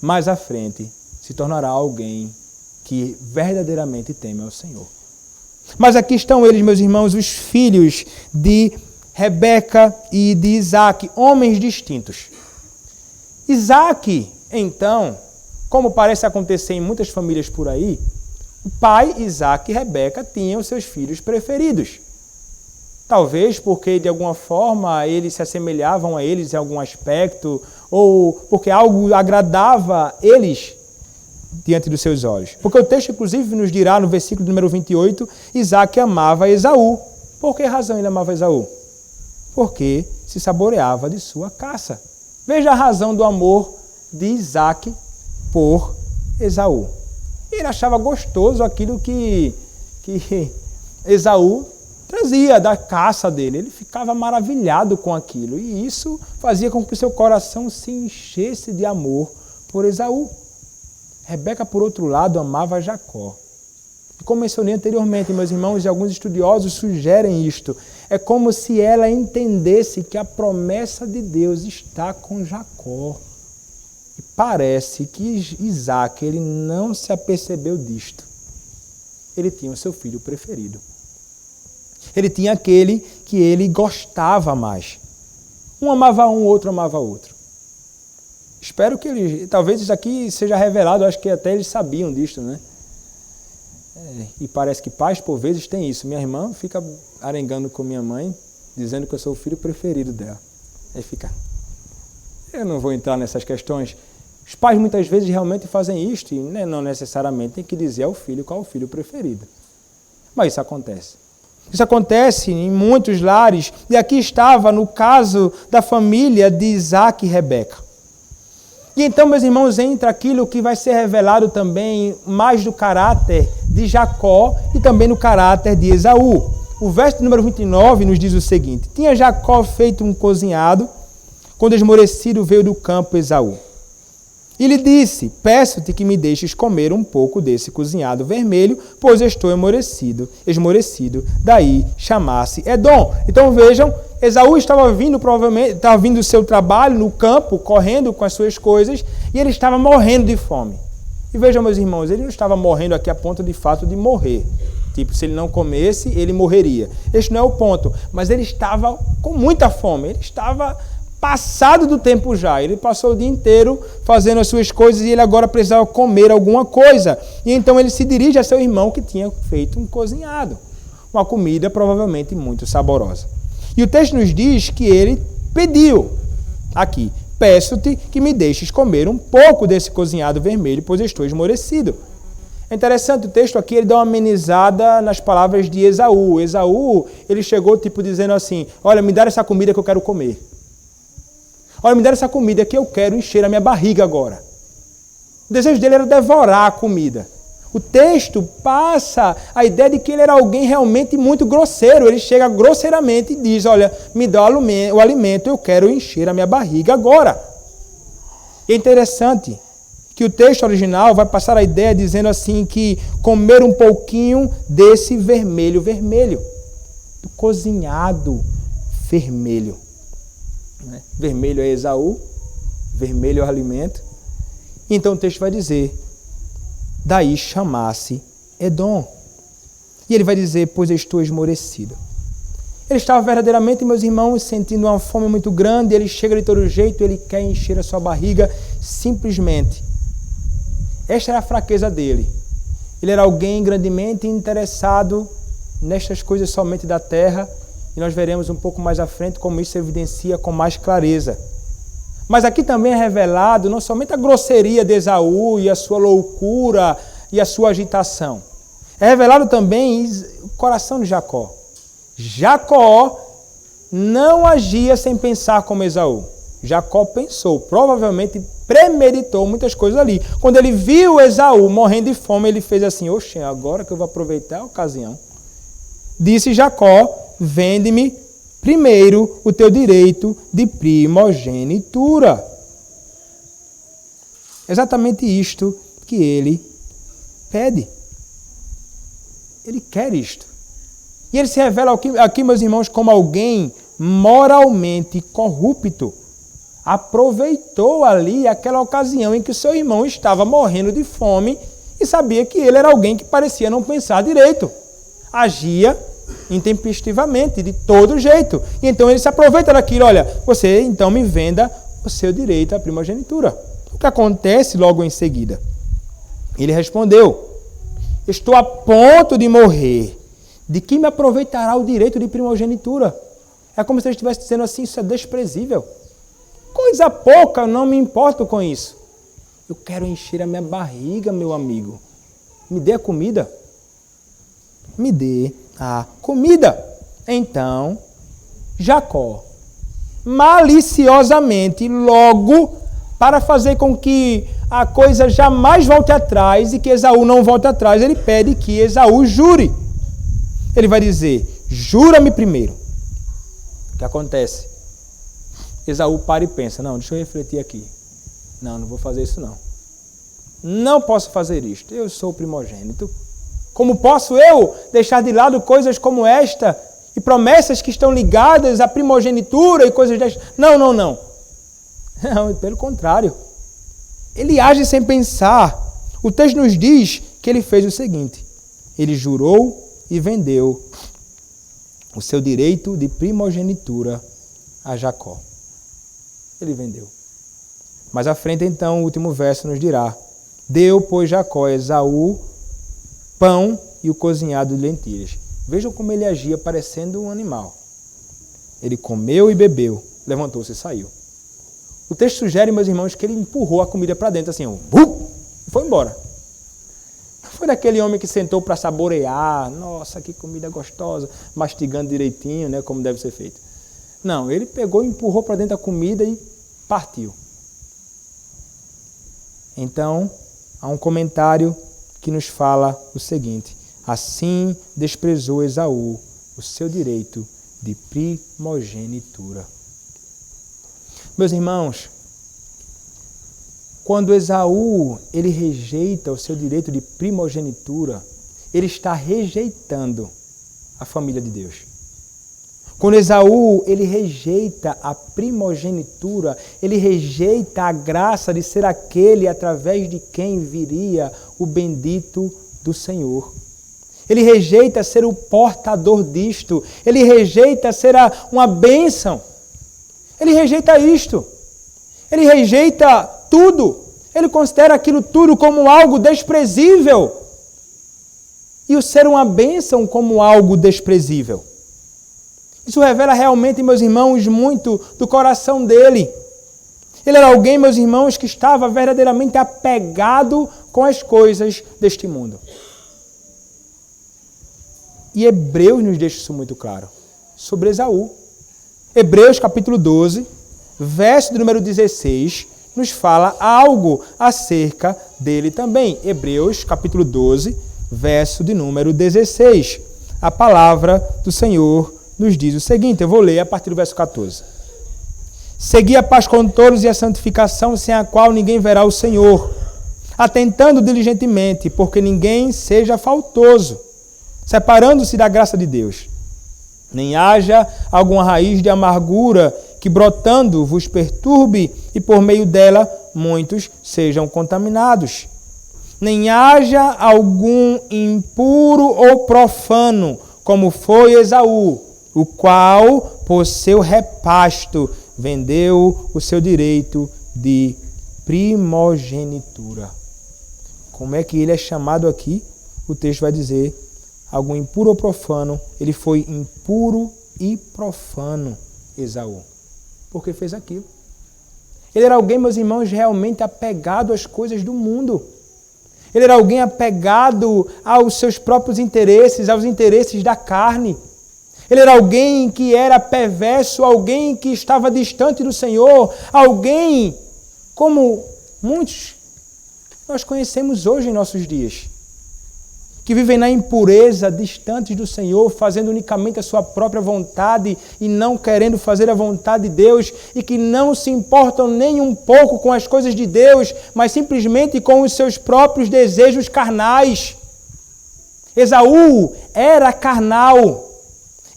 mais à frente, se tornará alguém que verdadeiramente teme ao Senhor. Mas aqui estão eles, meus irmãos, os filhos de Rebeca e de Isaac, homens distintos. Isaac, então, como parece acontecer em muitas famílias por aí, o pai, Isaac e Rebeca, tinham seus filhos preferidos. Talvez porque, de alguma forma, eles se assemelhavam a eles em algum aspecto, ou porque algo agradava eles diante dos seus olhos. Porque o texto, inclusive, nos dirá no versículo número 28, Isaac amava Esaú. Por que razão ele amava Esaú? Porque se saboreava de sua caça. Veja a razão do amor de Isaac por Esaú. Ele achava gostoso aquilo que Esaú trazia da caça dele. Ele ficava maravilhado com aquilo. E isso fazia com que o seu coração se enchesse de amor por Esaú. Rebeca, por outro lado, amava Jacó. E como mencionei anteriormente, meus irmãos, e alguns estudiosos sugerem isto. É como se ela entendesse que a promessa de Deus está com Jacó. E parece que Isaac, ele não se apercebeu disto. Ele tinha o seu filho preferido. Ele tinha aquele que ele gostava mais. Um amava um, outro amava outro. Espero que ele, talvez isso aqui seja revelado, acho que até eles sabiam disto, né? E parece que pais, por vezes, têm isso. Minha irmã fica arengando com minha mãe, dizendo que eu sou o filho preferido dela. Aí fica... Eu não vou entrar nessas questões. Os pais muitas vezes realmente fazem isto e não necessariamente tem que dizer ao filho qual é o filho preferido. Mas isso acontece. Isso acontece em muitos lares. E aqui estava no caso da família de Isaac e Rebeca. E então, meus irmãos, entra aquilo que vai ser revelado também mais do caráter de Jacó e também no caráter de Esaú. O verso número 29 nos diz o seguinte: tinha Jacó feito um cozinhado, quando esmorecido veio do campo Esaú. E lhe disse: peço-te que me deixes comer um pouco desse cozinhado vermelho, pois estou esmorecido. Daí chamasse Edom. Então vejam, Esaú estava vindo, provavelmente, estava vindo do seu trabalho no campo, correndo com as suas coisas, e ele estava morrendo de fome. E vejam, meus irmãos, ele não estava morrendo aqui a ponto de fato de morrer. Tipo, se ele não comesse, ele morreria. Este não é o ponto. Mas ele estava com muita fome. Ele estava passado do tempo já. Ele passou o dia inteiro fazendo as suas coisas e ele agora precisava comer alguma coisa. E então ele se dirige a seu irmão que tinha feito um cozinhado. Uma comida provavelmente muito saborosa. E o texto nos diz que ele pediu aqui: peço-te que me deixes comer um pouco desse cozinhado vermelho, pois estou esmorecido. É interessante, o texto aqui ele dá uma amenizada nas palavras de Esaú. Esaú, ele chegou tipo dizendo assim: olha, me dá essa comida que eu quero comer. Olha, me dá essa comida que eu quero encher a minha barriga agora. O desejo dele era devorar a comida. O texto passa a ideia de que ele era alguém realmente muito grosseiro. Ele chega grosseiramente e diz: olha, me dá o alimento, eu quero encher a minha barriga agora. E é interessante que o texto original vai passar a ideia dizendo assim que comer um pouquinho desse vermelho, do cozinhado vermelho. Vermelho é Esaú, vermelho é o alimento. Então o texto vai dizer: daí chamasse Edom. E ele vai dizer: pois eu estou esmorecido. Ele estava verdadeiramente, meus irmãos, sentindo uma fome muito grande. Ele chega de todo jeito, ele quer encher a sua barriga simplesmente. Esta era a fraqueza dele. Ele era alguém grandemente interessado nestas coisas somente da terra. E nós veremos um pouco mais à frente como isso se evidencia com mais clareza. Mas aqui também é revelado não somente a grosseria de Esaú e a sua loucura e a sua agitação. É revelado também o coração de Jacó. Jacó não agia sem pensar como Esaú. Jacó pensou, provavelmente premeditou muitas coisas ali. Quando ele viu Esaú morrendo de fome, ele fez assim: oxe, agora que eu vou aproveitar a ocasião. Disse Jacó: vende-me primeiro o teu direito de primogenitura. Exatamente isto que ele pede. Ele quer isto. E ele se revela aqui, meus irmãos, como alguém moralmente corrupto. Aproveitou ali aquela ocasião em que o seu irmão estava morrendo de fome e sabia que ele era alguém que parecia não pensar direito. Agia intempestivamente, de todo jeito. E então ele se aproveita daquilo: olha, você então me venda o seu direito à primogenitura. O que acontece logo em seguida? Ele respondeu: estou a ponto de morrer. De que me aproveitará o direito de primogenitura? É como se ele estivesse dizendo assim: isso é desprezível. Coisa pouca, eu não me importo com isso. Eu quero encher a minha barriga, meu amigo. Me dê a comida. Me dê a comida. Então, Jacó, maliciosamente, logo, para fazer com que a coisa jamais volte atrás e que Esaú não volte atrás, ele pede que Esaú jure. Ele vai dizer: jura-me primeiro. O que acontece? Esaú para e pensa, não, deixa eu refletir aqui. Não vou fazer isso não. Não posso fazer isto. Eu sou o primogênito. Como posso eu deixar de lado coisas como esta e promessas que estão ligadas à primogenitura e coisas desta? Não. Não, pelo contrário. Ele age sem pensar. O texto nos diz que ele fez o seguinte. Ele jurou e vendeu o seu direito de primogenitura a Jacó. Ele vendeu. Mais à frente, então, o último verso nos dirá: deu, pois, Jacó a Esaú pão e o cozinhado de lentilhas. Vejam como ele agia parecendo um animal. Ele comeu e bebeu, levantou-se e saiu. O texto sugere, meus irmãos, que ele empurrou a comida para dentro, assim, e foi embora. Não foi daquele homem que sentou para saborear, nossa, que comida gostosa, mastigando direitinho, né, como deve ser feito. Não, ele pegou e empurrou para dentro a comida e partiu. Então, há um comentário que nos fala o seguinte: assim desprezou Esaú o seu direito de primogenitura. Meus irmãos, quando Esaú ele rejeita o seu direito de primogenitura, ele está rejeitando a família de Deus. Quando Esaú ele rejeita a primogenitura, ele rejeita a graça de ser aquele através de quem viria o bendito do Senhor. Ele rejeita ser o portador disto. Ele rejeita ser uma bênção. Ele rejeita isto. Ele rejeita tudo. Ele considera aquilo tudo como algo desprezível. E o ser uma bênção como algo desprezível. Isso revela realmente, meus irmãos, muito do coração dele. Ele era alguém, meus irmãos, que estava verdadeiramente apegado com as coisas deste mundo. E Hebreus nos deixa isso muito claro. Sobre Esaú. Hebreus capítulo 12, verso de número 16, nos fala algo acerca dele também. Hebreus capítulo 12, verso de número 16. A palavra do Senhor nos diz o seguinte, eu vou ler a partir do verso 14. Segui a paz com todos e a santificação, sem a qual ninguém verá o Senhor, atentando diligentemente, porque ninguém seja faltoso, separando-se da graça de Deus. Nem haja alguma raiz de amargura que brotando vos perturbe e por meio dela muitos sejam contaminados. Nem haja algum impuro ou profano, como foi Esaú, o qual, por seu repasto, vendeu o seu direito de primogenitura. Como é que ele é chamado aqui? O texto vai dizer, algum impuro ou profano, ele foi impuro e profano, Esaú. Porque fez aquilo. Ele era alguém, meus irmãos, realmente apegado às coisas do mundo. Ele era alguém apegado aos seus próprios interesses, aos interesses da carne. Ele era alguém que era perverso, alguém que estava distante do Senhor, alguém como muitos nós conhecemos hoje em nossos dias, que vivem na impureza, distantes do Senhor, fazendo unicamente a sua própria vontade e não querendo fazer a vontade de Deus e que não se importam nem um pouco com as coisas de Deus, mas simplesmente com os seus próprios desejos carnais. Esaú era carnal.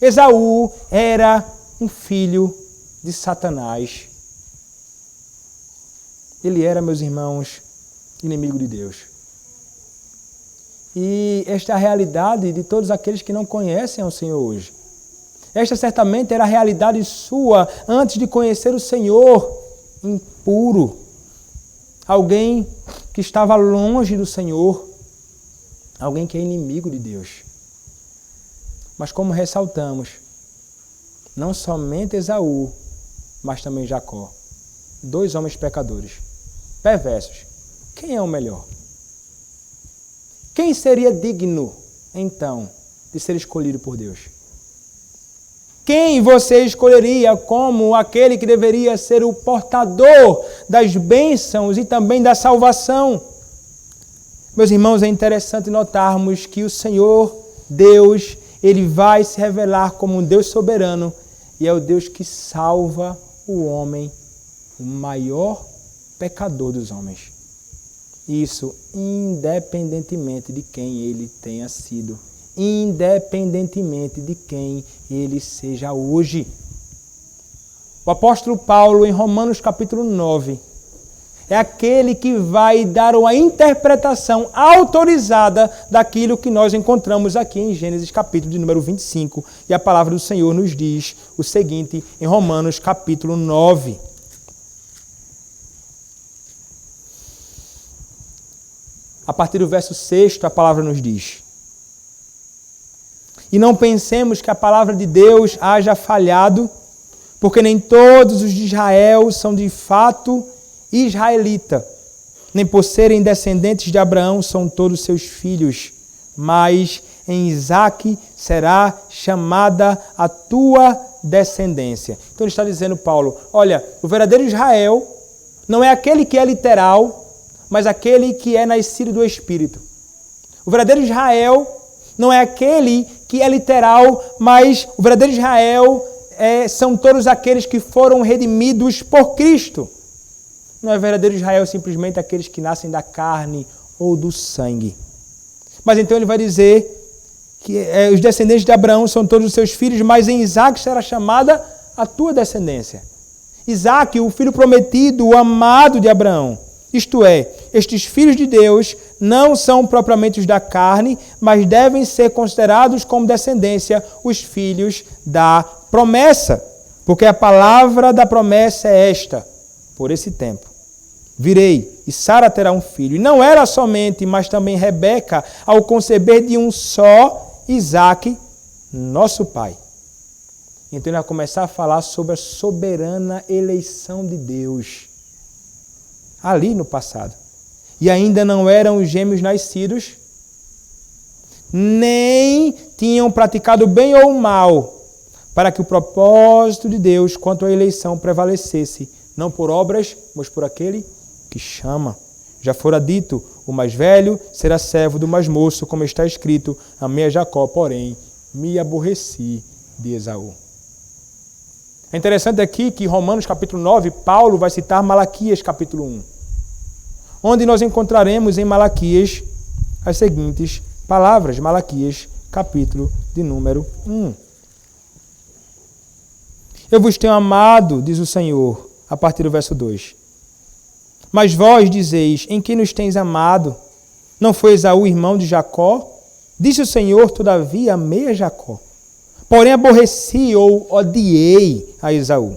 Esaú era um filho de Satanás. Ele era, meus irmãos, inimigo de Deus. E esta é a realidade de todos aqueles que não conhecem o Senhor hoje. Esta certamente era a realidade sua antes de conhecer o Senhor, impuro. Alguém que estava longe do Senhor. Alguém que é inimigo de Deus. Mas como ressaltamos, não somente Esaú, mas também Jacó. Dois homens pecadores, perversos. Quem é o melhor? Quem seria digno, então, de ser escolhido por Deus? Quem você escolheria como aquele que deveria ser o portador das bênçãos e também da salvação? Meus irmãos, é interessante notarmos que o Senhor, Deus, Ele vai se revelar como um Deus soberano e é o Deus que salva o homem, o maior pecador dos homens. Isso independentemente de quem ele tenha sido, independentemente de quem ele seja hoje. O apóstolo Paulo, em Romanos capítulo 9, é aquele que vai dar uma interpretação autorizada daquilo que nós encontramos aqui em Gênesis capítulo de número 25. E a palavra do Senhor nos diz o seguinte, em Romanos capítulo 9. A partir do verso 6, a palavra nos diz: E não pensemos que a palavra de Deus haja falhado, porque nem todos os de Israel são de fato israelita, nem por serem descendentes de Abraão são todos seus filhos, mas em Isaque será chamada a tua descendência. Então ele está dizendo, Paulo, olha, o verdadeiro Israel não é aquele que é literal, mas aquele que é nascido do Espírito. O verdadeiro Israel não é aquele que é literal, mas o verdadeiro Israel são todos aqueles que foram redimidos por Cristo. Não é verdadeiro Israel simplesmente aqueles que nascem da carne ou do sangue. Mas então ele vai dizer que os descendentes de Abraão são todos os seus filhos, mas em Isaque será chamada a tua descendência. Isaque, o filho prometido, o amado de Abraão. Isto é, estes filhos de Deus não são propriamente os da carne, mas devem ser considerados como descendência os filhos da promessa. Porque a palavra da promessa é esta: por esse tempo virei, e Sara terá um filho. E não era somente, mas também Rebeca, ao conceber de um só, Isaque, nosso pai. Então ele vai começar a falar sobre a soberana eleição de Deus, ali no passado. E ainda não eram os gêmeos nascidos, nem tinham praticado bem ou mal, para que o propósito de Deus quanto à eleição prevalecesse, não por obras, mas por aquele que chama. Já fora dito, o mais velho será servo do mais moço, como está escrito, amei a Jacó, porém me aborreci de Esaú. É interessante aqui que em Romanos capítulo 9, Paulo vai citar Malaquias capítulo 1, onde nós encontraremos em Malaquias as seguintes palavras. Malaquias capítulo de número 1. Eu vos tenho amado, diz o Senhor, a partir do verso 2. Mas vós dizeis, em que nos tens amado? Não foi Esaú irmão de Jacó? Disse o Senhor, todavia amei a Jacó. Porém aborreci ou odiei a Esaú.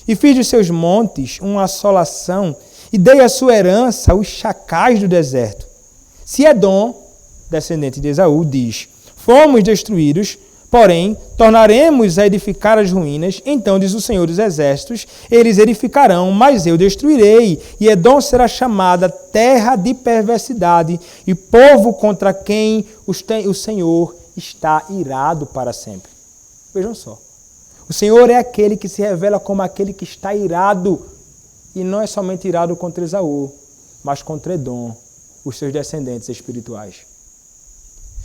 E fiz dos seus montes uma assolação, e dei a sua herança aos chacais do deserto. Se Edom, descendente de Esaú, diz, fomos destruídos, porém, tornaremos a edificar as ruínas. Então, diz o Senhor dos Exércitos, eles edificarão, mas eu destruirei. E Edom será chamada terra de perversidade e povo contra quem o Senhor está irado para sempre. Vejam só. O Senhor é aquele que se revela como aquele que está irado. E não é somente irado contra Esaú, mas contra Edom, os seus descendentes espirituais.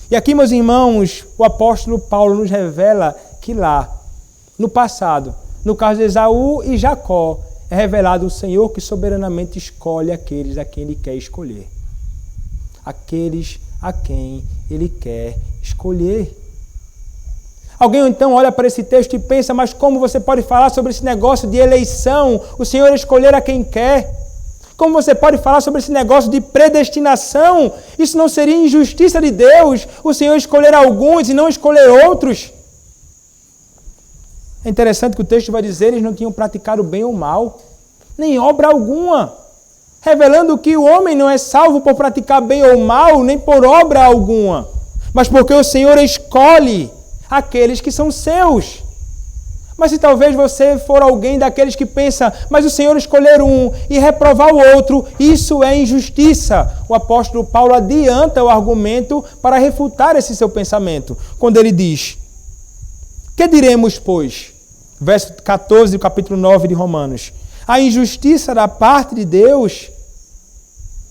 E aqui, meus irmãos, o apóstolo Paulo nos revela que lá, no passado, no caso de Esaú e Jacó, é revelado o Senhor que soberanamente escolhe aqueles a quem Ele quer escolher. Aqueles a quem Ele quer escolher. Alguém então olha para esse texto e pensa, mas como você pode falar sobre esse negócio de eleição, o Senhor escolher a quem quer? Como você pode falar sobre esse negócio de predestinação? Isso não seria injustiça de Deus, o Senhor escolher alguns e não escolher outros? É interessante que o texto vai dizer, eles não tinham praticado bem ou mal, nem obra alguma, revelando que o homem não é salvo por praticar bem ou mal, nem por obra alguma, mas porque o Senhor escolhe aqueles que são seus. Mas se talvez você for alguém daqueles que pensa, mas o Senhor escolher um e reprovar o outro, isso é injustiça. O apóstolo Paulo adianta o argumento para refutar esse seu pensamento, quando ele diz, que diremos, pois? Verso 14 do capítulo 9 de Romanos. A injustiça da parte de Deus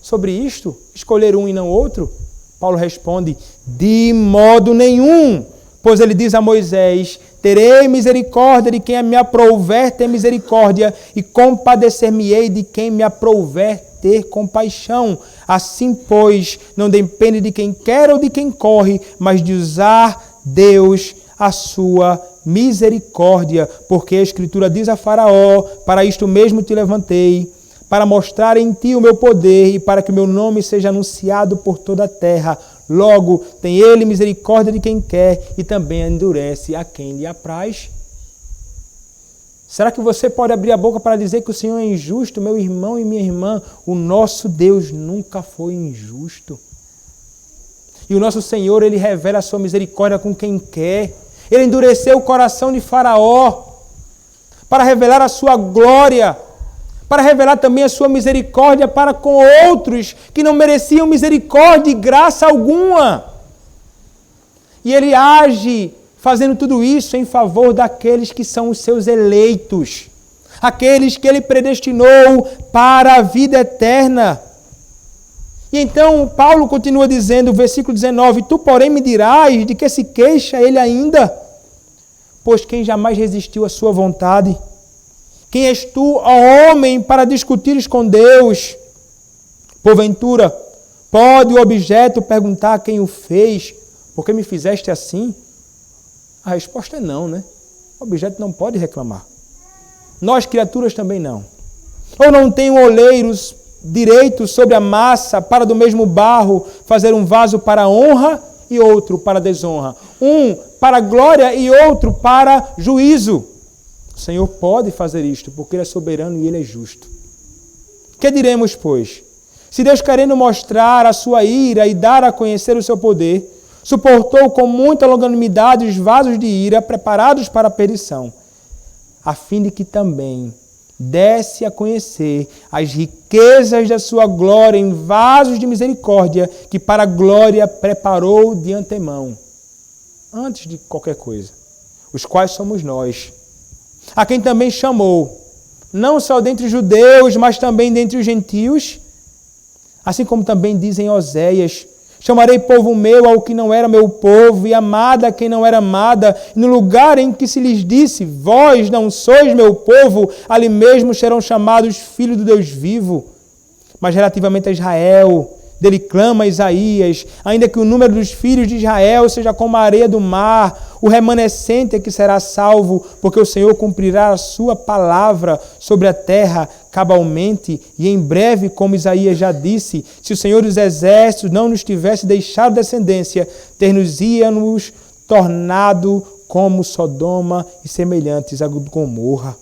sobre isto, escolher um e não outro? Paulo responde, de modo nenhum. Pois ele diz a Moisés: terei misericórdia de quem me aprouver ter misericórdia, e compadecer-me-ei de quem me aprouver ter compaixão. Assim, pois, não depende de quem quer ou de quem corre, mas de usar Deus a sua misericórdia. Porque a Escritura diz a Faraó: para isto mesmo te levantei, para mostrar em ti o meu poder e para que o meu nome seja anunciado por toda a terra. Logo, tem ele misericórdia de quem quer e também endurece a quem lhe apraz. Será que você pode abrir a boca para dizer que o Senhor é injusto, meu irmão e minha irmã? O nosso Deus nunca foi injusto. E o nosso Senhor, Ele revela a sua misericórdia com quem quer. Ele endureceu o coração de Faraó para revelar a sua glória, para revelar também a sua misericórdia para com outros que não mereciam misericórdia e graça alguma. E Ele age fazendo tudo isso em favor daqueles que são os seus eleitos, aqueles que Ele predestinou para a vida eterna. E então Paulo continua dizendo, versículo 19, tu porém me dirás de que se queixa ele ainda? Pois quem jamais resistiu à sua vontade? Quem és tu, ó homem, para discutires com Deus? Porventura, pode o objeto perguntar a quem o fez, por que me fizeste assim? A resposta é não, né? O objeto não pode reclamar. Nós, criaturas, também não. Ou não tem oleiros direito sobre a massa para do mesmo barro fazer um vaso para honra e outro para desonra. Um para glória e outro para juízo. O Senhor pode fazer isto porque Ele é soberano e Ele é justo. Que diremos, pois? Se Deus, querendo mostrar a sua ira e dar a conhecer o seu poder, suportou com muita longanimidade os vasos de ira preparados para a perdição, a fim de que também desse a conhecer as riquezas da sua glória em vasos de misericórdia, que para a glória preparou de antemão, antes de qualquer coisa, os quais somos nós, a quem também chamou, não só dentre os judeus, mas também dentre os gentios, assim como também dizem Oséias: chamarei povo meu ao que não era meu povo, e amada a quem não era amada. E no lugar em que se lhes disse, vós não sois meu povo, ali mesmo serão chamados filhos do Deus vivo. Mas relativamente a Israel, dele clama Isaías: ainda que o número dos filhos de Israel seja como a areia do mar, o remanescente é que será salvo, porque o Senhor cumprirá a sua palavra sobre a terra cabalmente, e em breve, como Isaías já disse, se o Senhor dos Exércitos não nos tivesse deixado descendência, ter-nos-ia-nos tornado como Sodoma e semelhantes a Gomorra.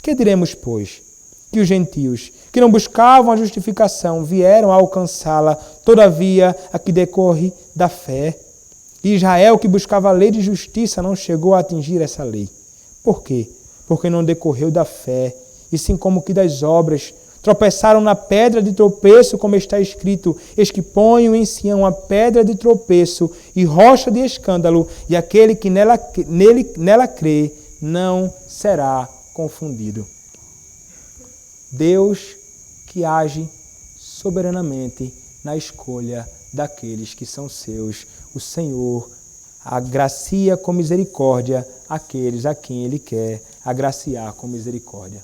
Que diremos, pois? Que os gentios, que não buscavam a justificação, vieram a alcançá-la, todavia a que decorre da fé. E Israel, que buscava a lei de justiça, não chegou a atingir essa lei. Por quê? Porque não decorreu da fé, e sim como que das obras. Tropeçaram na pedra de tropeço, como está escrito: eis que ponho em Sião a pedra de tropeço e rocha de escândalo, e aquele que nela crê não será confundido. Deus que age soberanamente na escolha daqueles que são seus. O Senhor agracia com misericórdia aqueles a quem Ele quer agraciar com misericórdia.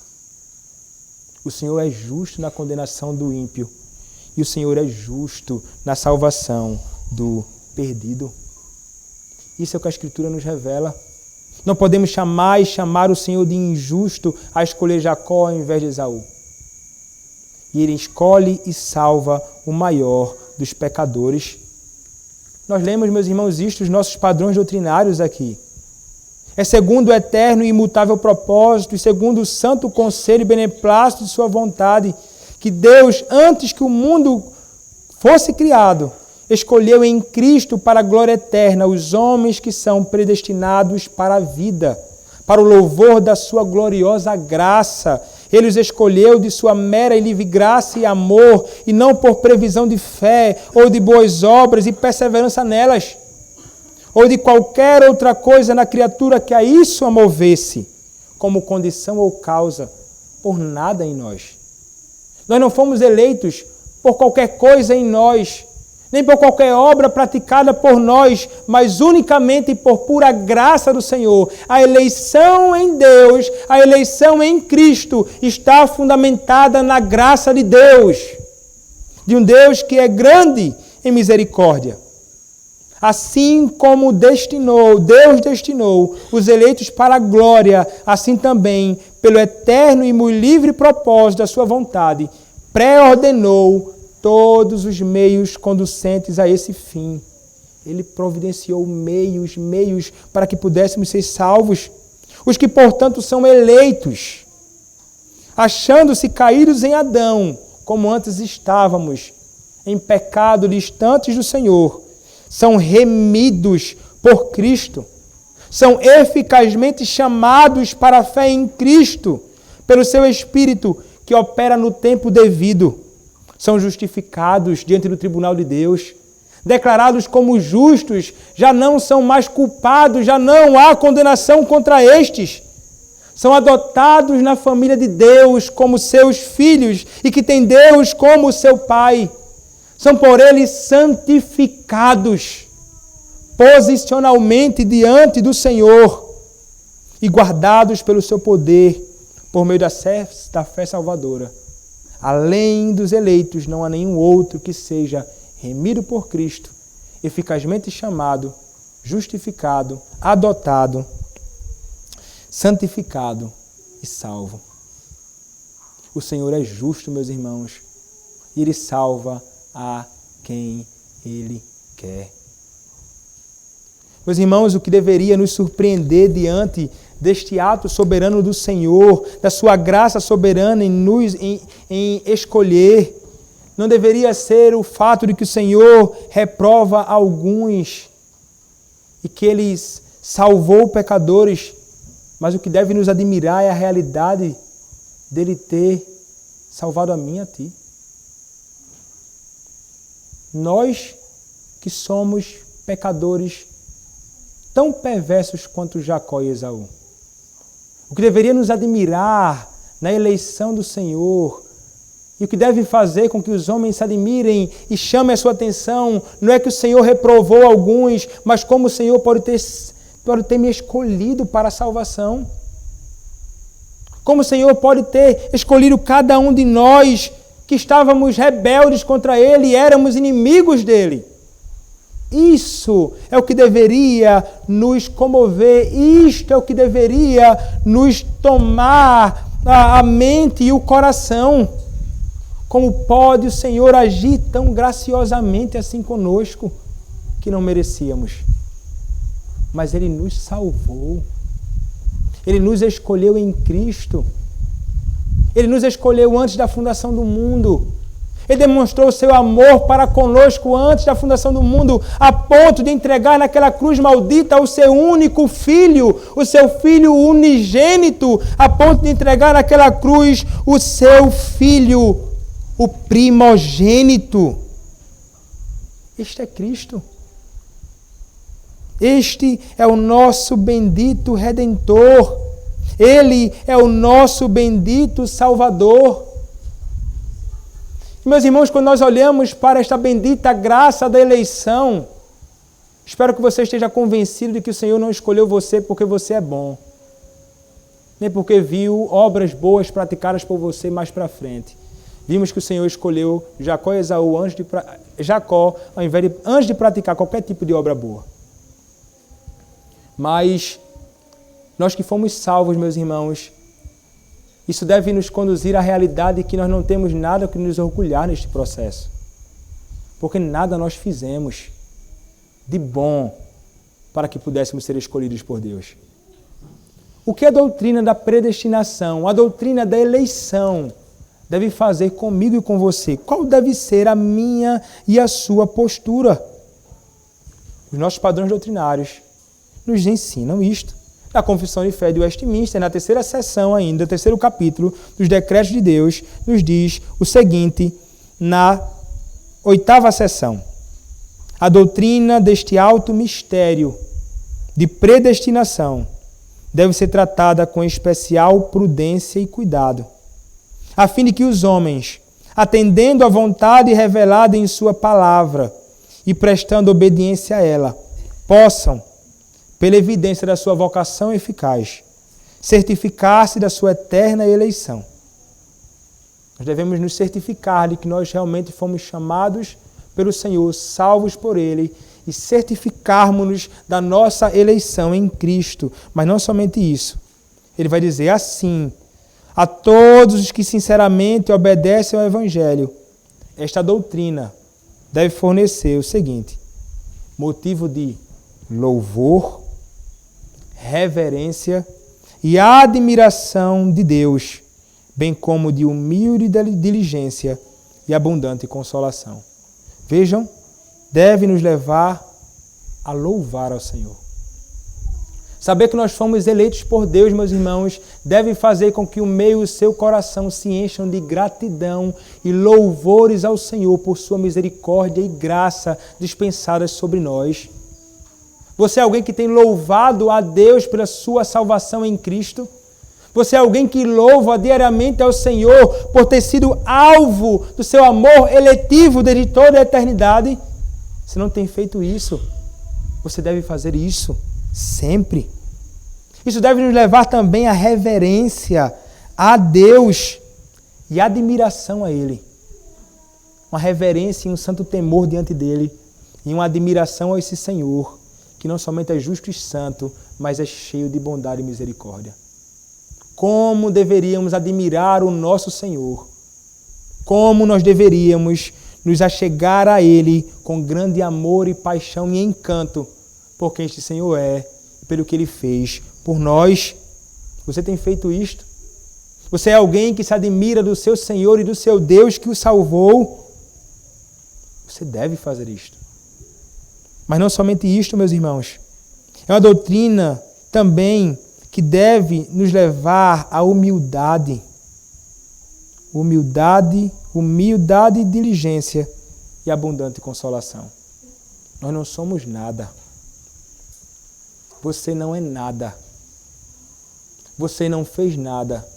O Senhor é justo na condenação do ímpio e o Senhor é justo na salvação do perdido. Isso é o que a Escritura nos revela. Não podemos jamais chamar o Senhor de injusto a escolher Jacó ao invés de Esaú. E Ele escolhe e salva o maior dos pecadores. Nós lemos, meus irmãos, isto, os nossos padrões doutrinários aqui. É segundo o eterno e imutável propósito e segundo o santo conselho e beneplácito de sua vontade, que Deus, antes que o mundo fosse criado, escolheu em Cristo para a glória eterna os homens que são predestinados para a vida, para o louvor da sua gloriosa graça. Ele os escolheu de sua mera e livre graça e amor, e não por previsão de fé, ou de boas obras e perseverança nelas, ou de qualquer outra coisa na criatura que a isso a movesse, como condição ou causa, por nada em nós. Nós não fomos eleitos por qualquer coisa em nós, nem por qualquer obra praticada por nós, mas unicamente por pura graça do Senhor. A eleição em Deus, a eleição em Cristo está fundamentada na graça de Deus, de um Deus que é grande em misericórdia. Assim como Deus destinou os eleitos para a glória, assim também, pelo eterno e muito livre propósito da sua vontade, pré-ordenou todos os meios conducentes a esse fim. Ele providenciou meios para que pudéssemos ser salvos. Os que, portanto, são eleitos, achando-se caídos em Adão, como antes estávamos, em pecado, distantes do Senhor, são remidos por Cristo, são eficazmente chamados para a fé em Cristo, pelo seu Espírito que opera no tempo devido. São justificados diante do tribunal de Deus, declarados como justos, já não são mais culpados, já não há condenação contra estes. São adotados na família de Deus como seus filhos e que têm Deus como seu Pai. São por ele santificados posicionalmente diante do Senhor e guardados pelo seu poder por meio da fé salvadora. Além dos eleitos, não há nenhum outro que seja remido por Cristo, eficazmente chamado, justificado, adotado, santificado e salvo. O Senhor é justo, meus irmãos, e Ele salva a quem Ele quer. Meus irmãos, o que deveria nos surpreender diante deste ato soberano do Senhor, da sua graça soberana em escolher, não deveria ser o fato de que o Senhor reprova alguns e que Ele salvou pecadores, mas o que deve nos admirar é a realidade dele ter salvado a mim e a ti. Nós que somos pecadores tão perversos quanto Jacó e Esaú. O que deveria nos admirar na eleição do Senhor e o que deve fazer com que os homens se admirem e chamem a sua atenção não é que o Senhor reprovou alguns, mas como o Senhor pode ter me escolhido para a salvação. Como o Senhor pode ter escolhido cada um de nós que estávamos rebeldes contra Ele e éramos inimigos dEle. Isso é o que deveria nos comover, isto é o que deveria nos tomar a mente e o coração. Como pode o Senhor agir tão graciosamente assim conosco, que não merecíamos? Mas Ele nos salvou. Ele nos escolheu em Cristo. Ele nos escolheu antes da fundação do mundo. Ele demonstrou o seu amor para conosco antes da fundação do mundo, a ponto de entregar naquela cruz maldita o seu único filho, o seu filho unigênito, a ponto de entregar naquela cruz o seu filho, o primogênito. Este é Cristo. Este é o nosso bendito Redentor. Ele é o nosso bendito Salvador. Meus irmãos, quando nós olhamos para esta bendita graça da eleição, espero que você esteja convencido de que o Senhor não escolheu você porque você é bom, nem porque viu obras boas praticadas por você mais para frente. Vimos que o Senhor escolheu Jacó e Esaú antes de praticar qualquer tipo de obra boa. Mas nós que fomos salvos, meus irmãos, isso deve nos conduzir à realidade de que nós não temos nada que nos orgulhar neste processo. Porque nada nós fizemos de bom para que pudéssemos ser escolhidos por Deus. O que a doutrina da predestinação, a doutrina da eleição deve fazer comigo e com você? Qual deve ser a minha e a sua postura? Os nossos padrões doutrinários nos ensinam isto. Na Confissão de Fé de Westminster, na terceira seção ainda, terceiro capítulo dos Decretos de Deus, nos diz o seguinte, na 8ª seção. A doutrina deste alto mistério de predestinação deve ser tratada com especial prudência e cuidado, a fim de que os homens, atendendo à vontade revelada em sua palavra e prestando obediência a ela, possam, pela evidência da sua vocação eficaz, certificar-se da sua eterna eleição. Nós devemos nos certificar de que nós realmente fomos chamados pelo Senhor, salvos por Ele, e certificarmos-nos da nossa eleição em Cristo. Mas não somente isso. Ele vai dizer assim: a todos os que sinceramente obedecem ao Evangelho, esta doutrina deve fornecer o seguinte: motivo de louvor, reverência e admiração de Deus, bem como de humilde diligência e abundante consolação. Vejam, deve nos levar a louvar ao Senhor. Saber que nós fomos eleitos por Deus, meus irmãos, deve fazer com que o meio e o seu coração se encham de gratidão e louvores ao Senhor por sua misericórdia e graça dispensadas sobre nós. Você é alguém que tem louvado a Deus pela sua salvação em Cristo? Você é alguém que louva diariamente ao Senhor por ter sido alvo do seu amor eletivo desde toda a eternidade? Se não tem feito isso, você deve fazer isso sempre. Isso deve nos levar também à reverência a Deus e admiração a Ele. Uma reverência e um santo temor diante dEle e uma admiração a esse Senhor, que não somente é justo e santo, mas é cheio de bondade e misericórdia. Como deveríamos admirar o nosso Senhor? Como nós deveríamos nos achegar a Ele com grande amor e paixão e encanto por quem este Senhor é e pelo que Ele fez por nós. Você tem feito isto? Você é alguém que se admira do seu Senhor e do seu Deus que o salvou? Você deve fazer isto. Mas não somente isto, meus irmãos. É uma doutrina também que deve nos levar à humildade. Humildade e diligência e abundante consolação. Nós não somos nada. Você não é nada. Você não fez nada.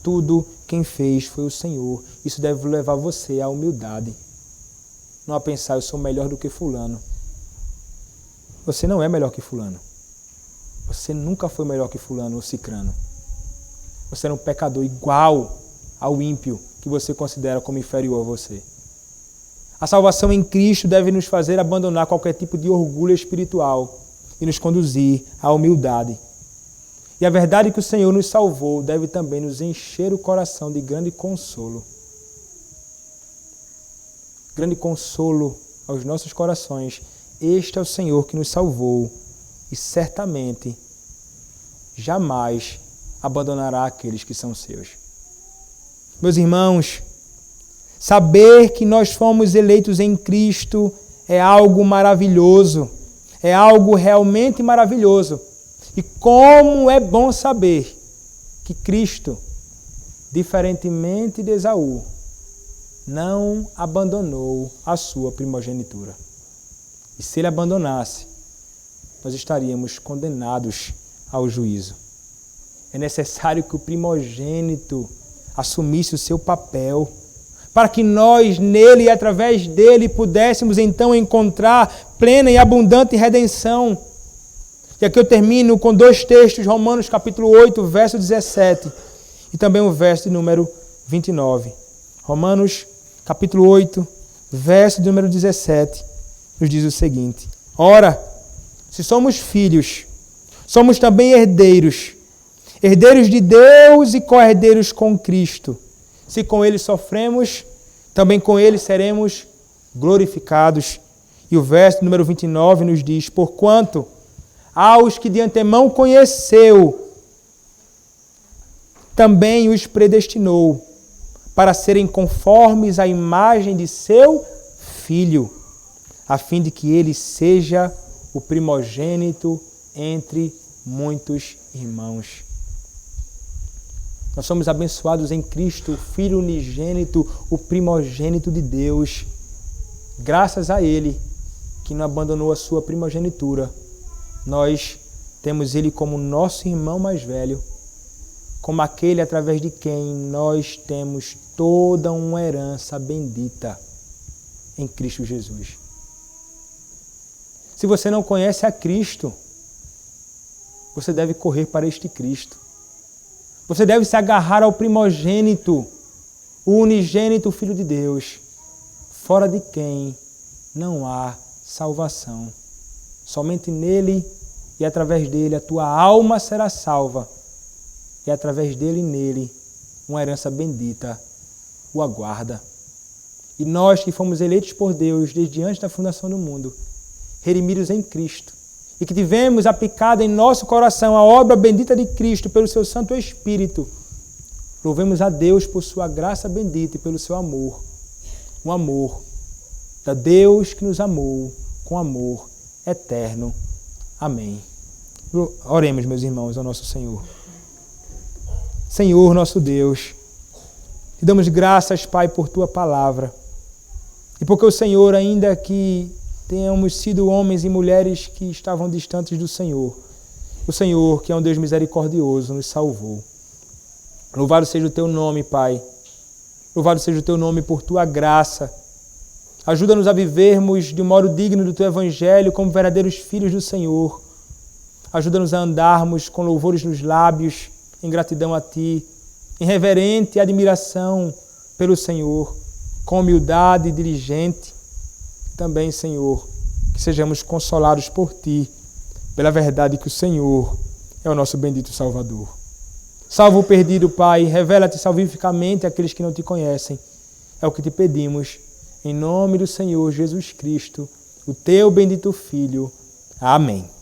Tudo quem fez foi o Senhor. Isso deve levar você à humildade. Não a pensar, eu sou melhor do que fulano. Você não é melhor que fulano. Você nunca foi melhor que fulano ou cicrano. Você é um pecador igual ao ímpio que você considera como inferior a você. A salvação em Cristo deve nos fazer abandonar qualquer tipo de orgulho espiritual e nos conduzir à humildade. E a verdade que o Senhor nos salvou deve também nos encher o coração de grande consolo. Grande consolo aos nossos corações. Este é o Senhor que nos salvou e certamente jamais abandonará aqueles que são seus. Meus irmãos, saber que nós fomos eleitos em Cristo é algo maravilhoso, é algo realmente maravilhoso. E como é bom saber que Cristo, diferentemente de Esaú, não abandonou a sua primogenitura. E se ele abandonasse, nós estaríamos condenados ao juízo. É necessário que o primogênito assumisse o seu papel, para que nós, nele e através dele, pudéssemos então encontrar plena e abundante redenção. E aqui eu termino com dois textos, Romanos capítulo 8, verso 17, e também o verso de número 29. Romanos capítulo 8, verso de número 17, nos diz o seguinte: ora, se somos filhos, somos também herdeiros, herdeiros de Deus e co-herdeiros com Cristo. Se com Ele sofremos, também com Ele seremos glorificados. E o verso número 29 nos diz: porquanto aos que de antemão conheceu, também os predestinou para serem conformes à imagem de seu Filho, a fim de que ele seja o primogênito entre muitos irmãos. Nós somos abençoados em Cristo, o Filho unigênito, o primogênito de Deus. Graças a Ele, que não abandonou a sua primogenitura, nós temos Ele como nosso irmão mais velho, como aquele através de quem nós temos toda uma herança bendita em Cristo Jesus. Se você não conhece a Cristo, você deve correr para este Cristo. Você deve se agarrar ao primogênito, o unigênito Filho de Deus, fora de quem não há salvação. Somente nele e através dele a tua alma será salva. E através dele e nele uma herança bendita o aguarda. E nós que fomos eleitos por Deus desde antes da fundação do mundo, redimidos em Cristo, e que tivemos aplicado em nosso coração a obra bendita de Cristo pelo seu Santo Espírito, louvemos a Deus por sua graça bendita e pelo seu amor. O amor da Deus que nos amou com amor eterno. Amém. Oremos, meus irmãos, ao nosso Senhor. Senhor, nosso Deus, te damos graças, Pai, por tua palavra. E porque o Senhor, ainda que tenhamos sido homens e mulheres que estavam distantes do Senhor, o Senhor, que é um Deus misericordioso, nos salvou. Louvado seja o teu nome, Pai. Louvado seja o teu nome por tua graça. Ajuda-nos a vivermos de um modo digno do teu evangelho como verdadeiros filhos do Senhor. Ajuda-nos a andarmos com louvores nos lábios, em gratidão a ti, em reverente admiração pelo Senhor, com humildade diligente. Também, Senhor, que sejamos consolados por ti, pela verdade que o Senhor é o nosso bendito Salvador. Salva o perdido, Pai, revela-te salvificamente àqueles que não te conhecem. É o que te pedimos, em nome do Senhor Jesus Cristo, o teu bendito Filho. Amém.